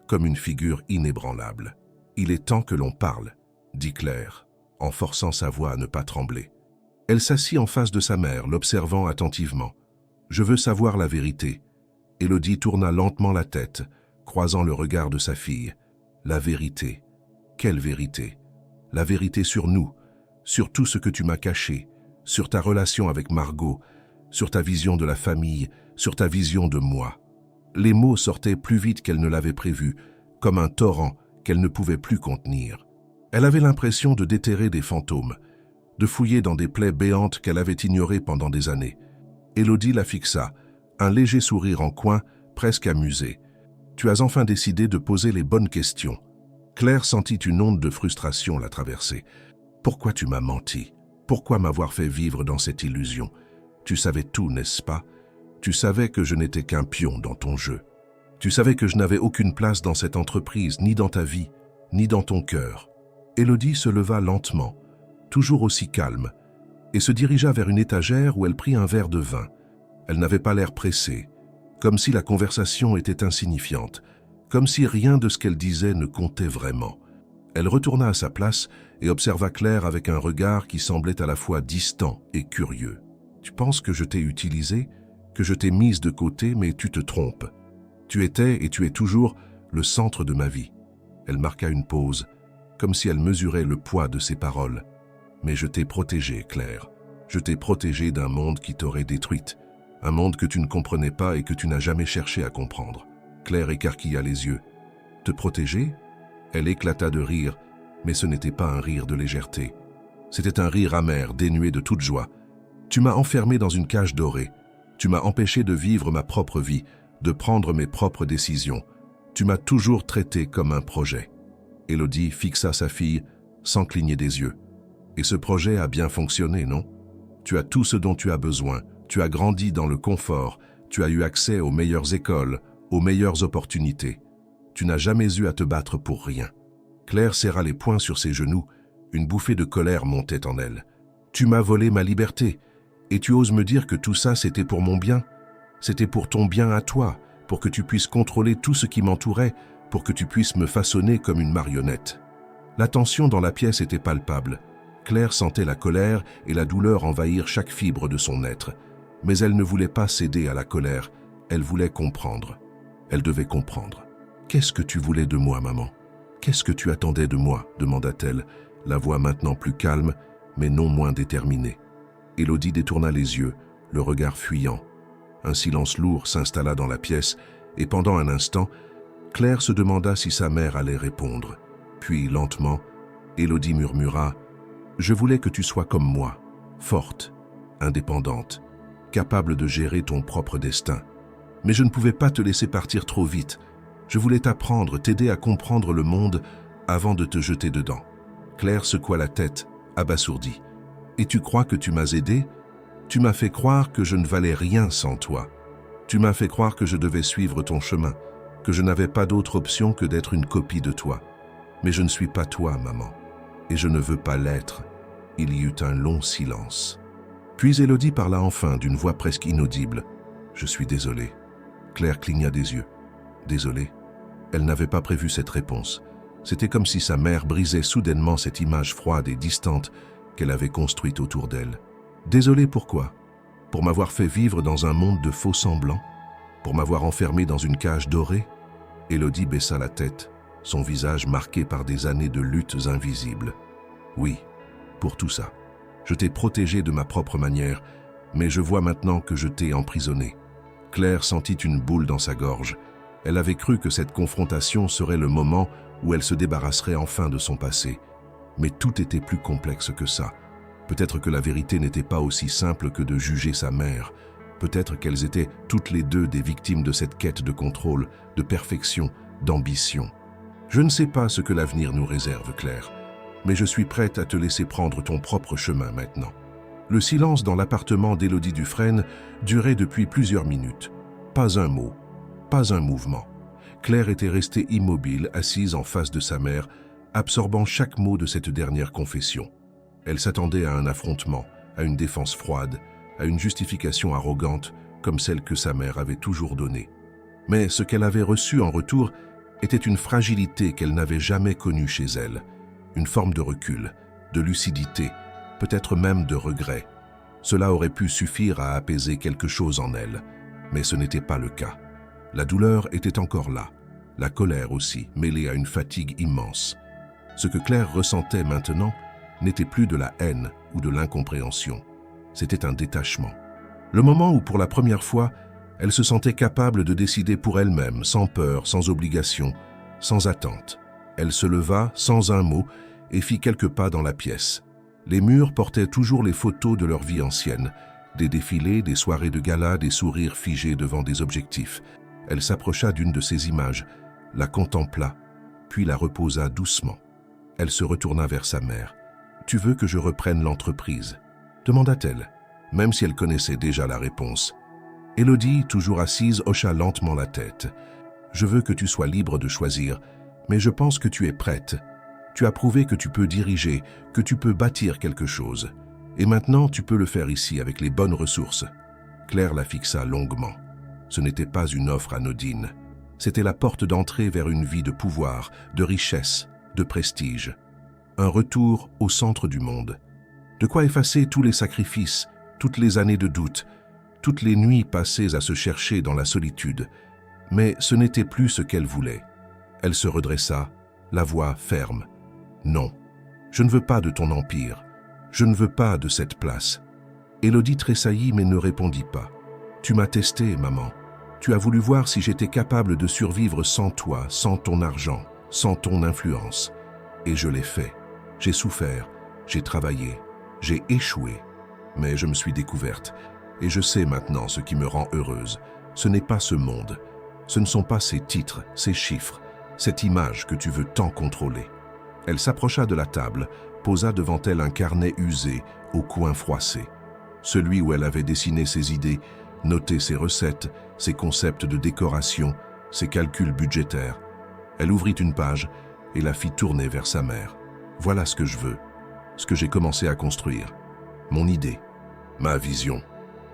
comme une figure inébranlable. « Il est temps que l'on parle », dit Claire, en forçant sa voix à ne pas trembler. Elle s'assit en face de sa mère, l'observant attentivement. « Je veux savoir la vérité. » Élodie tourna lentement la tête, croisant le regard de sa fille. « La vérité. Quelle vérité? La vérité sur nous, sur tout ce que tu m'as caché, sur ta relation avec Margot, sur ta vision de la famille, sur ta vision de moi. Les mots sortaient plus vite qu'elle ne l'avait prévu, comme un torrent qu'elle ne pouvait plus contenir. Elle avait l'impression de déterrer des fantômes, de fouiller dans des plaies béantes qu'elle avait ignorées pendant des années. Élodie la fixa, un léger sourire en coin, presque amusé. « Tu as enfin décidé de poser les bonnes questions. » Claire sentit une onde de frustration la traverser. « Pourquoi tu m'as menti? Pourquoi m'avoir fait vivre dans cette illusion? Tu savais tout, n'est-ce pas? Tu savais que je n'étais qu'un pion dans ton jeu. Tu savais que je n'avais aucune place dans cette entreprise, ni dans ta vie, ni dans ton cœur. » Élodie se leva lentement, toujours aussi calme, et se dirigea vers une étagère où elle prit un verre de vin. Elle n'avait pas l'air pressée, comme si la conversation était insignifiante, comme si rien de ce qu'elle disait ne comptait vraiment. Elle retourna à sa place et observa Claire avec un regard qui semblait à la fois distant et curieux. « Tu penses que je t'ai utilisé, que je t'ai mise de côté, mais tu te trompes. Tu étais et tu es toujours le centre de ma vie. » Elle marqua une pause, comme si elle mesurait le poids de ses paroles. « Mais je t'ai protégée, Claire. Je t'ai protégée d'un monde qui t'aurait détruite, un monde que tu ne comprenais pas et que tu n'as jamais cherché à comprendre. » Claire écarquilla les yeux. « Te protéger ?» Elle éclata de rire, mais ce n'était pas un rire de légèreté. C'était un rire amer, dénué de toute joie. « Tu m'as enfermé dans une cage dorée. Tu m'as empêché de vivre ma propre vie, de prendre mes propres décisions. Tu m'as toujours traité comme un projet. » Élodie fixa sa fille sans cligner des yeux. « Et ce projet a bien fonctionné, non? Tu as tout ce dont tu as besoin. Tu as grandi dans le confort. Tu as eu accès aux meilleures écoles, aux meilleures opportunités. Tu n'as jamais eu à te battre pour rien. » Claire serra les poings sur ses genoux. Une bouffée de colère montait en elle. « Tu m'as volé ma liberté. Et tu oses me dire que tout ça, c'était pour mon bien? C'était pour ton bien à toi, pour que tu puisses contrôler tout ce qui m'entourait, pour que tu puisses me façonner comme une marionnette. » La tension dans la pièce était palpable. Claire sentait la colère et la douleur envahir chaque fibre de son être. Mais elle ne voulait pas céder à la colère, elle voulait comprendre. Elle devait comprendre. « Qu'est-ce que tu voulais de moi, maman? Qu'est-ce que tu attendais de moi ?» demanda-t-elle, la voix maintenant plus calme, mais non moins déterminée. Élodie détourna les yeux, le regard fuyant. Un silence lourd s'installa dans la pièce, et pendant un instant, Claire se demanda si sa mère allait répondre. Puis, lentement, Élodie murmura « Je voulais que tu sois comme moi, forte, indépendante, capable de gérer ton propre destin. Mais je ne pouvais pas te laisser partir trop vite. Je voulais t'apprendre, t'aider à comprendre le monde avant de te jeter dedans. » Claire secoua la tête, abasourdie. « Et tu crois que tu m'as aidé? Tu m'as fait croire que je ne valais rien sans toi. Tu m'as fait croire que je devais suivre ton chemin, que je n'avais pas d'autre option que d'être une copie de toi. Mais je ne suis pas toi, maman, et je ne veux pas l'être. » Il y eut un long silence. Puis Élodie parla enfin d'une voix presque inaudible. « Je suis désolée. » Claire cligna des yeux. « Désolée ?» Elle n'avait pas prévu cette réponse. C'était comme si sa mère brisait soudainement cette image froide et distante qu'elle avait construite autour d'elle. « Désolée pourquoi? Pour m'avoir fait vivre dans un monde de faux semblants? Pour m'avoir enfermée dans une cage dorée ?» Élodie baissa la tête, son visage marqué par des années de luttes invisibles. « Oui, pour tout ça. Je t'ai protégée de ma propre manière, mais je vois maintenant que je t'ai emprisonnée. » Claire sentit une boule dans sa gorge. Elle avait cru que cette confrontation serait le moment où elle se débarrasserait enfin de son passé. Mais tout était plus complexe que ça. Peut-être que la vérité n'était pas aussi simple que de juger sa mère. Peut-être qu'elles étaient toutes les deux des victimes de cette quête de contrôle, de perfection, d'ambition. Je ne sais pas ce que l'avenir nous réserve, Claire, mais je suis prête à te laisser prendre ton propre chemin maintenant. Le silence dans l'appartement d'Élodie Dufresne durait depuis plusieurs minutes. Pas un mot, pas un mouvement. Claire était restée immobile, assise en face de sa mère, absorbant chaque mot de cette dernière confession. Elle s'attendait à un affrontement, à une défense froide, à une justification arrogante, comme celle que sa mère avait toujours donnée. Mais ce qu'elle avait reçu en retour était une fragilité qu'elle n'avait jamais connue chez elle, une forme de recul, de lucidité, peut-être même de regret. Cela aurait pu suffire à apaiser quelque chose en elle, mais ce n'était pas le cas. La douleur était encore là, la colère aussi, mêlée à une fatigue immense. Ce que Claire ressentait maintenant n'était plus de la haine ou de l'incompréhension. C'était un détachement. Le moment où, pour la première fois, elle se sentait capable de décider pour elle-même, sans peur, sans obligation, sans attente. Elle se leva, sans un mot, et fit quelques pas dans la pièce. Les murs portaient toujours les photos de leur vie ancienne, des défilés, des soirées de gala, des sourires figés devant des objectifs. Elle s'approcha d'une de ces images, la contempla, puis la reposa doucement. Elle se retourna vers sa mère. « Tu veux que je reprenne l'entreprise ?» demanda-t-elle, même si elle connaissait déjà la réponse. Élodie, toujours assise, hocha lentement la tête. « Je veux que tu sois libre de choisir, mais je pense que tu es prête. Tu as prouvé que tu peux diriger, que tu peux bâtir quelque chose. Et maintenant, tu peux le faire ici avec les bonnes ressources. » Claire la fixa longuement. Ce n'était pas une offre anodine. C'était la porte d'entrée vers une vie de pouvoir, de richesse, de prestige. Un retour au centre du monde. De quoi effacer tous les sacrifices, toutes les années de doute, toutes les nuits passées à se chercher dans la solitude. Mais ce n'était plus ce qu'elle voulait. Elle se redressa, la voix ferme. « Non, je ne veux pas de ton empire. Je ne veux pas de cette place. » Élodie tressaillit mais ne répondit pas. « Tu m'as testé, maman. Tu as voulu voir si j'étais capable de survivre sans toi, sans ton argent, sans ton influence. Et je l'ai fait. J'ai souffert, j'ai travaillé, j'ai échoué. Mais je me suis découverte. Et je sais maintenant ce qui me rend heureuse. Ce n'est pas ce monde. Ce ne sont pas ces titres, ces chiffres, cette image que tu veux tant contrôler. » Elle s'approcha de la table, posa devant elle un carnet usé, au coin froissé. Celui où elle avait dessiné ses idées, noté ses recettes, ses concepts de décoration, ses calculs budgétaires. Elle ouvrit une page et la fit tourner vers sa mère. « Voilà ce que je veux, ce que j'ai commencé à construire. Mon idée, ma vision. »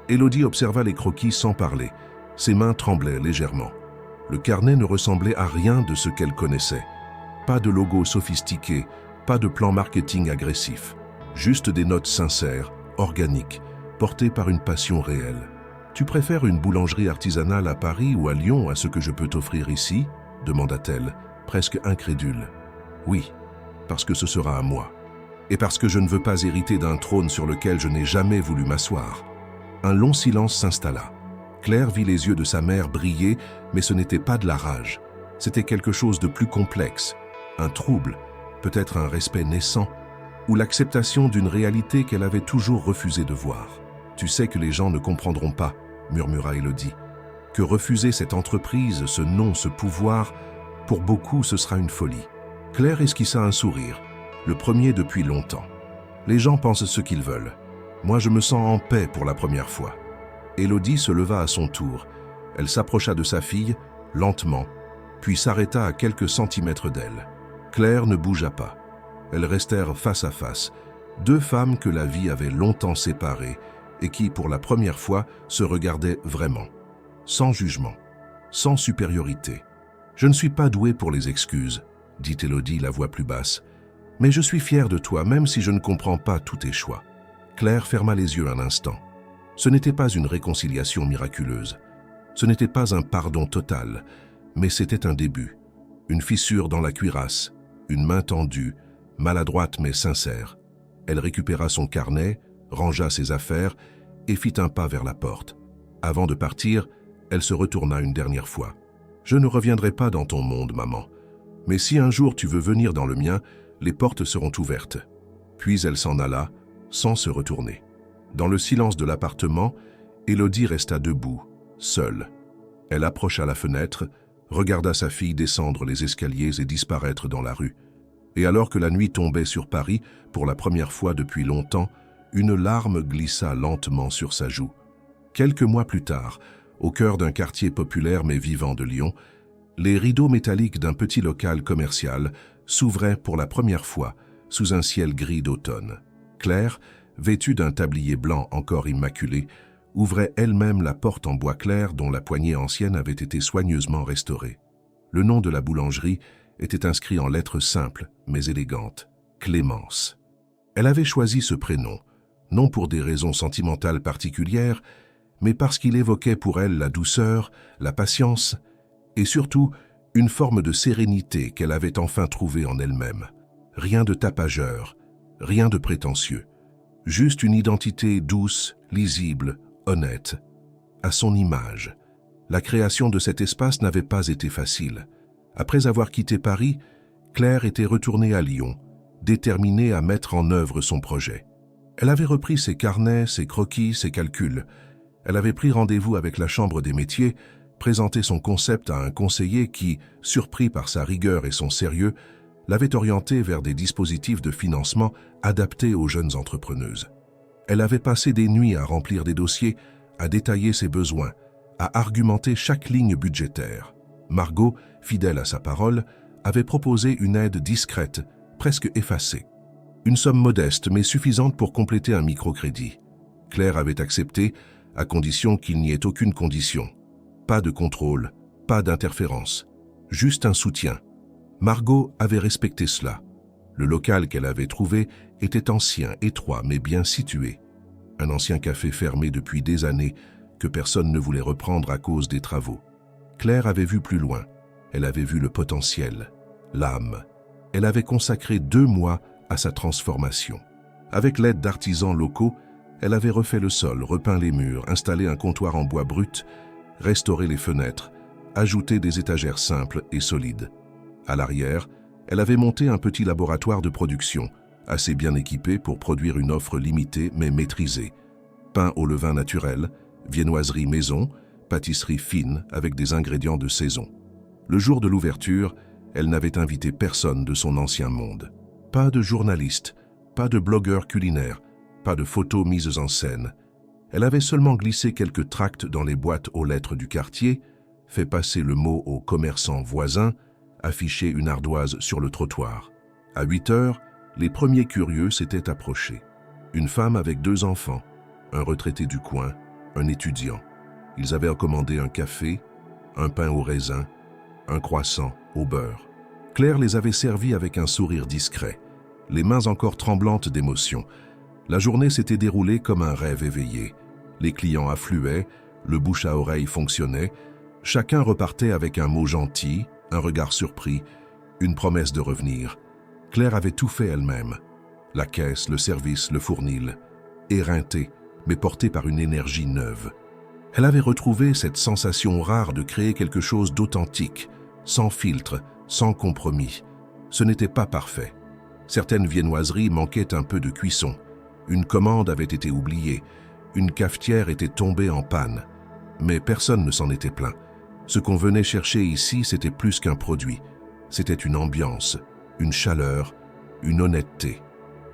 Élodie observa les croquis sans parler. Ses mains tremblaient légèrement. Le carnet ne ressemblait à rien de ce qu'elle connaissait. Pas de logo sophistiqué, pas de plan marketing agressif. Juste des notes sincères, organiques, portées par une passion réelle. « Tu préfères une boulangerie artisanale à Paris ou à Lyon à ce que je peux t'offrir ici ?» demanda-t-elle, presque incrédule. « Oui, parce que ce sera à moi. Et parce que je ne veux pas hériter d'un trône sur lequel je n'ai jamais voulu m'asseoir. » Un long silence s'installa. Claire vit les yeux de sa mère briller, mais ce n'était pas de la rage. C'était quelque chose de plus complexe. Un trouble, peut-être un respect naissant, ou l'acceptation d'une réalité qu'elle avait toujours refusé de voir. « Tu sais que les gens ne comprendront pas, » murmura Élodie. « Que refuser cette entreprise, ce nom, ce pouvoir, pour beaucoup ce sera une folie. » Claire esquissa un sourire, le premier depuis longtemps. « Les gens pensent ce qu'ils veulent. Moi je me sens en paix pour la première fois. » Élodie se leva à son tour. Elle s'approcha de sa fille, lentement, puis s'arrêta à quelques centimètres d'elle. Claire ne bougea pas. Elles restèrent face à face, deux femmes que la vie avait longtemps séparées et qui, pour la première fois, se regardaient vraiment, sans jugement, sans supériorité. « Je ne suis pas douée pour les excuses, » dit Élodie, la voix plus basse, « mais je suis fière de toi, même si je ne comprends pas tous tes choix. » Claire ferma les yeux un instant. Ce n'était pas une réconciliation miraculeuse. Ce n'était pas un pardon total, mais c'était un début. Une fissure dans la cuirasse, une main tendue, maladroite mais sincère. Elle récupéra son carnet, rangea ses affaires et fit un pas vers la porte. Avant de partir, elle se retourna une dernière fois. « Je ne reviendrai pas dans ton monde, maman. Mais si un jour tu veux venir dans le mien, les portes seront ouvertes. » Puis elle s'en alla, sans se retourner. Dans le silence de l'appartement, Élodie resta debout, seule. Elle approcha la fenêtre, regarda sa fille descendre les escaliers et disparaître dans la rue. Et alors que la nuit tombait sur Paris, pour la première fois depuis longtemps, une larme glissa lentement sur sa joue. Quelques mois plus tard, au cœur d'un quartier populaire mais vivant de Lyon, les rideaux métalliques d'un petit local commercial s'ouvraient pour la première fois sous un ciel gris d'automne. Claire, vêtue d'un tablier blanc encore immaculé, ouvrait elle-même la porte en bois clair dont la poignée ancienne avait été soigneusement restaurée. Le nom de la boulangerie était inscrit en lettres simples mais élégantes, Clémence. Elle avait choisi ce prénom, non pour des raisons sentimentales particulières, mais parce qu'il évoquait pour elle la douceur, la patience et surtout une forme de sérénité qu'elle avait enfin trouvée en elle-même. Rien de tapageur, rien de prétentieux. Juste une identité douce, lisible, honnête, à son image. La création de cet espace n'avait pas été facile. Après avoir quitté Paris, Claire était retournée à Lyon, déterminée à mettre en œuvre son projet. Elle avait repris ses carnets, ses croquis, ses calculs. Elle avait pris rendez-vous avec la Chambre des métiers, présenté son concept à un conseiller qui, surpris par sa rigueur et son sérieux, l'avait orientée vers des dispositifs de financement adaptés aux jeunes entrepreneuses. Elle avait passé des nuits à remplir des dossiers, à détailler ses besoins, à argumenter chaque ligne budgétaire. Margot, fidèle à sa parole, avait proposé une aide discrète, presque effacée. Une somme modeste mais suffisante pour compléter un microcrédit. Claire avait accepté, à condition qu'il n'y ait aucune condition. Pas de contrôle, pas d'interférence, juste un soutien. Margot avait respecté cela. Le local qu'elle avait trouvé était ancien, étroit, mais bien situé. Un ancien café fermé depuis des années que personne ne voulait reprendre à cause des travaux. Claire avait vu plus loin. Elle avait vu le potentiel, l'âme. Elle avait consacré 2 mois à sa transformation. Avec l'aide d'artisans locaux, elle avait refait le sol, repeint les murs, installé un comptoir en bois brut, restauré les fenêtres, ajouté des étagères simples et solides. À l'arrière, elle avait monté un petit laboratoire de production, assez bien équipé pour produire une offre limitée mais maîtrisée. Pain au levain naturel, viennoiserie maison, pâtisserie fine avec des ingrédients de saison. Le jour de l'ouverture, elle n'avait invité personne de son ancien monde. Pas de journalistes, pas de blogueurs culinaires, pas de photos mises en scène. Elle avait seulement glissé quelques tracts dans les boîtes aux lettres du quartier, fait passer le mot aux commerçants voisins, affiché une ardoise sur le trottoir. À 8 heures, les premiers curieux s'étaient approchés. Une femme avec 2 enfants, un retraité du coin, un étudiant. Ils avaient commandé un café, un pain au raisin, un croissant au beurre. Claire les avait servis avec un sourire discret, les mains encore tremblantes d'émotion. La journée s'était déroulée comme un rêve éveillé. Les clients affluaient, le bouche à oreille fonctionnait, chacun repartait avec un mot gentil, un regard surpris, une promesse de revenir. Claire avait tout fait elle-même. La caisse, le service, le fournil. Éreintée, mais portée par une énergie neuve. Elle avait retrouvé cette sensation rare de créer quelque chose d'authentique, sans filtre, sans compromis. Ce n'était pas parfait. Certaines viennoiseries manquaient un peu de cuisson. Une commande avait été oubliée. Une cafetière était tombée en panne. Mais personne ne s'en était plaint. Ce qu'on venait chercher ici, c'était plus qu'un produit. C'était une ambiance, une chaleur, une honnêteté.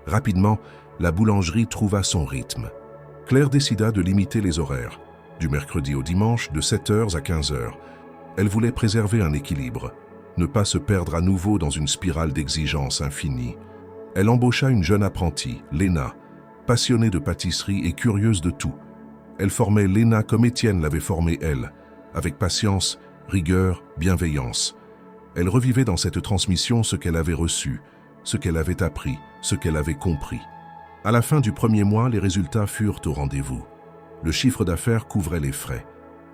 Rapidement, la boulangerie trouva son rythme. Claire décida de limiter les horaires, du mercredi au dimanche, de 7h à 15h. Elle voulait préserver un équilibre, ne pas se perdre à nouveau dans une spirale d'exigence infinie. Elle embaucha une jeune apprentie, Léna, passionnée de pâtisserie et curieuse de tout. Elle formait Léna comme Étienne l'avait formée elle, avec patience, rigueur, bienveillance. Elle revivait dans cette transmission ce qu'elle avait reçu, ce qu'elle avait appris, ce qu'elle avait compris. À la fin du premier mois, les résultats furent au rendez-vous. Le chiffre d'affaires couvrait les frais.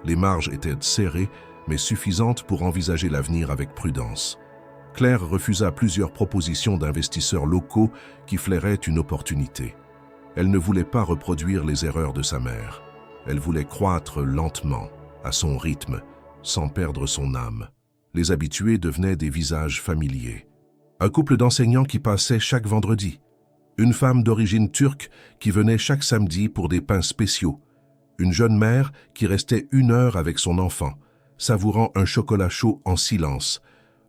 Les marges étaient serrées, mais suffisantes pour envisager l'avenir avec prudence. Claire refusa plusieurs propositions d'investisseurs locaux qui flairaient une opportunité. Elle ne voulait pas reproduire les erreurs de sa mère. Elle voulait croître lentement, à son rythme, sans perdre son âme. Les habitués devenaient des visages familiers. Un couple d'enseignants qui passait chaque vendredi. Une femme d'origine turque qui venait chaque samedi pour des pains spéciaux. Une jeune mère qui restait 1 heure avec son enfant, savourant un chocolat chaud en silence.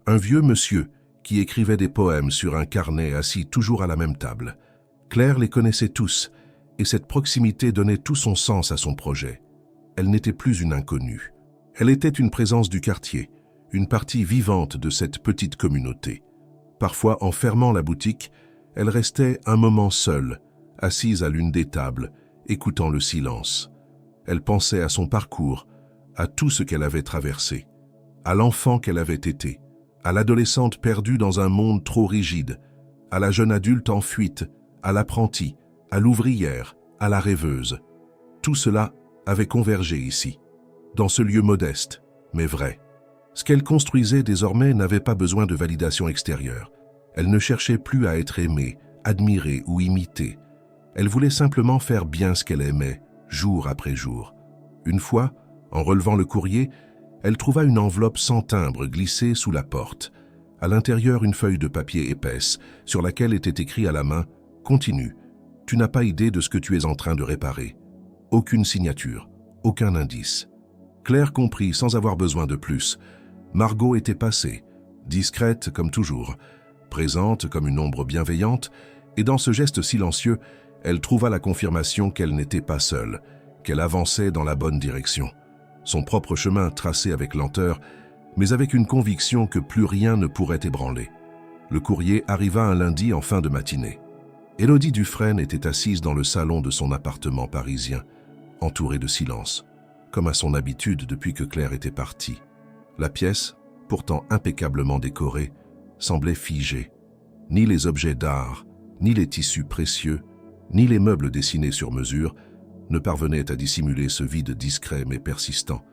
Un vieux monsieur qui écrivait des poèmes sur un carnet assis toujours à la même table. Claire les connaissait tous, et cette proximité donnait tout son sens à son projet. Elle n'était plus une inconnue. Elle était une présence du quartier, une partie vivante de cette petite communauté. Parfois, en fermant la boutique, elle restait un moment seule, assise à l'une des tables, écoutant le silence. Elle pensait à son parcours, à tout ce qu'elle avait traversé, à l'enfant qu'elle avait été, à l'adolescente perdue dans un monde trop rigide, à la jeune adulte en fuite, à l'apprentie, à l'ouvrière, à la rêveuse. Tout cela avait convergé ici, dans ce lieu modeste, mais vrai. Ce qu'elle construisait désormais n'avait pas besoin de validation extérieure. Elle ne cherchait plus à être aimée, admirée ou imitée. Elle voulait simplement faire bien ce qu'elle aimait, jour après jour. Une fois, en relevant le courrier, elle trouva une enveloppe sans timbre glissée sous la porte. À l'intérieur, une feuille de papier épaisse, sur laquelle était écrit à la main « Continue. Tu n'as pas idée de ce que tu es en train de réparer. » Aucune signature, aucun indice. Claire comprit sans avoir besoin de plus. Margot était passée, discrète comme toujours, présente comme une ombre bienveillante, et dans ce geste silencieux, elle trouva la confirmation qu'elle n'était pas seule, qu'elle avançait dans la bonne direction. Son propre chemin tracé avec lenteur, mais avec une conviction que plus rien ne pourrait ébranler. Le courrier arriva un lundi en fin de matinée. Élodie Dufresne était assise dans le salon de son appartement parisien, entourée de silence, comme à son habitude depuis que Claire était partie. La pièce, pourtant impeccablement décorée, semblait figée. Ni les objets d'art, ni les tissus précieux, ni les meubles dessinés sur mesure ne parvenaient à dissimuler ce vide discret mais persistant,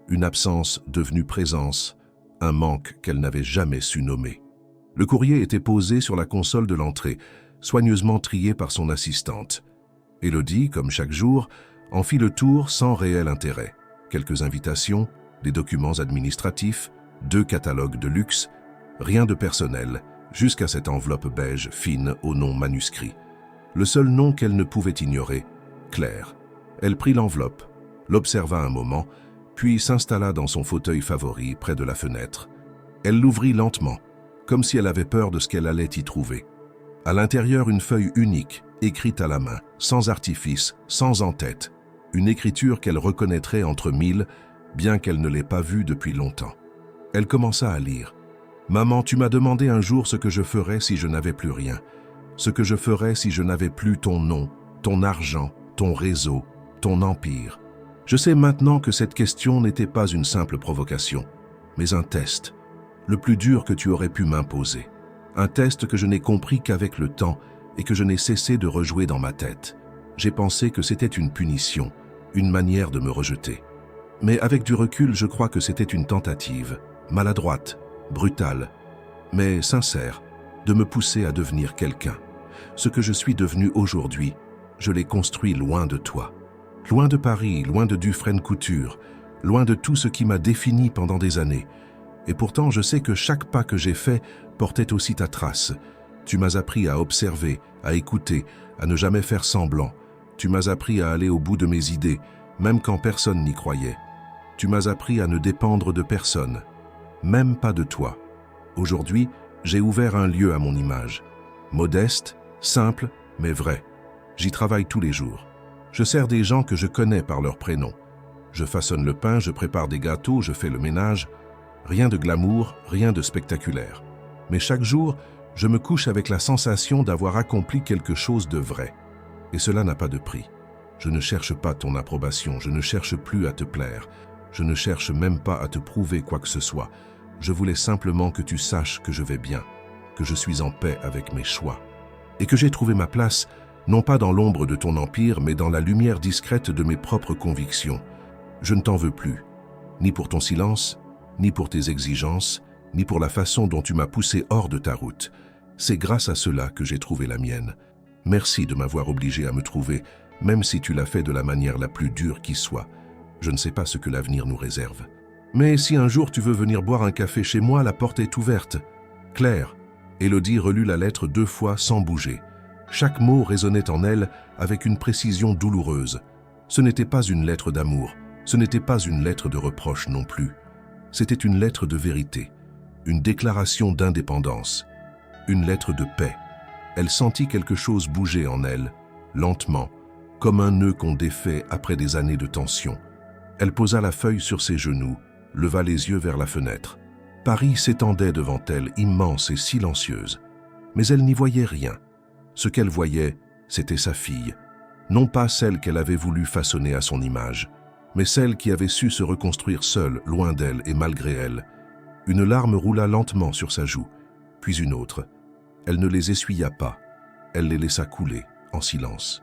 une absence devenue présence, un manque qu'elle n'avait jamais su nommer. Le courrier était posé sur la console de l'entrée, soigneusement trié par son assistante. Élodie, comme chaque jour, en fit le tour sans réel intérêt. Quelques invitations, des documents administratifs, 2 catalogues de luxe, rien de personnel, jusqu'à cette enveloppe beige fine au nom manuscrit. Le seul nom qu'elle ne pouvait ignorer, Claire. Elle prit l'enveloppe, l'observa un moment, puis s'installa dans son fauteuil favori près de la fenêtre. Elle l'ouvrit lentement, comme si elle avait peur de ce qu'elle allait y trouver. À l'intérieur, une feuille unique, écrite à la main, sans artifice, sans en-tête, une écriture qu'elle reconnaîtrait entre 1000, bien qu'elle ne l'ait pas vue depuis longtemps. Elle commença à lire. « Maman, tu m'as demandé un jour ce que je ferais si je n'avais plus rien. Ce que je ferais si je n'avais plus ton nom, ton argent, ton réseau, ton empire. Je sais maintenant que cette question n'était pas une simple provocation, mais un test, le plus dur que tu aurais pu m'imposer. Un test que je n'ai compris qu'avec le temps et que je n'ai cessé de rejouer dans ma tête. J'ai pensé que c'était une punition, une manière de me rejeter. Mais avec du recul, je crois que c'était une tentative, maladroite, brutale, mais sincère, de me pousser à devenir quelqu'un. Ce que je suis devenu aujourd'hui, je l'ai construit loin de toi. Loin de Paris, loin de Dufresne Couture, loin de tout ce qui m'a défini pendant des années. Et pourtant, je sais que chaque pas que j'ai fait portait aussi ta trace. Tu m'as appris à observer, à écouter, à ne jamais faire semblant. Tu m'as appris à aller au bout de mes idées, même quand personne n'y croyait. Tu m'as appris à ne dépendre de personne, même pas de toi. Aujourd'hui, j'ai ouvert un lieu à mon image. Modeste, simple, mais vrai. J'y travaille tous les jours. Je sers des gens que je connais par leur prénom. Je façonne le pain, je prépare des gâteaux, je fais le ménage. Rien de glamour, rien de spectaculaire. Mais chaque jour, je me couche avec la sensation d'avoir accompli quelque chose de vrai. Et cela n'a pas de prix. Je ne cherche pas ton approbation, je ne cherche plus à te plaire. Je ne cherche même pas à te prouver quoi que ce soit. Je voulais simplement que tu saches que je vais bien, que je suis en paix avec mes choix. Et que j'ai trouvé ma place, non pas dans l'ombre de ton empire, mais dans la lumière discrète de mes propres convictions. Je ne t'en veux plus, ni pour ton silence, ni pour tes exigences, ni pour la façon dont tu m'as poussé hors de ta route. C'est grâce à cela que j'ai trouvé la mienne. Merci de m'avoir obligé à me trouver, même si tu l'as fait de la manière la plus dure qui soit. Je ne sais pas ce que l'avenir nous réserve. Mais si un jour tu veux venir boire un café chez moi, la porte est ouverte. Claire. Élodie relut la lettre 2 fois sans bouger. Chaque mot résonnait en elle avec une précision douloureuse. Ce n'était pas une lettre d'amour, ce n'était pas une lettre de reproche non plus. C'était une lettre de vérité, une déclaration d'indépendance, une lettre de paix. Elle sentit quelque chose bouger en elle, lentement, comme un nœud qu'on défait après des années de tension. Elle posa la feuille sur ses genoux, leva les yeux vers la fenêtre. Paris s'étendait devant elle, immense et silencieuse. Mais elle n'y voyait rien. Ce qu'elle voyait, c'était sa fille. Non pas celle qu'elle avait voulu façonner à son image, mais celle qui avait su se reconstruire seule, loin d'elle et malgré elle. Une larme roula lentement sur sa joue, puis une autre. Elle ne les essuya pas. Elle les laissa couler, en silence.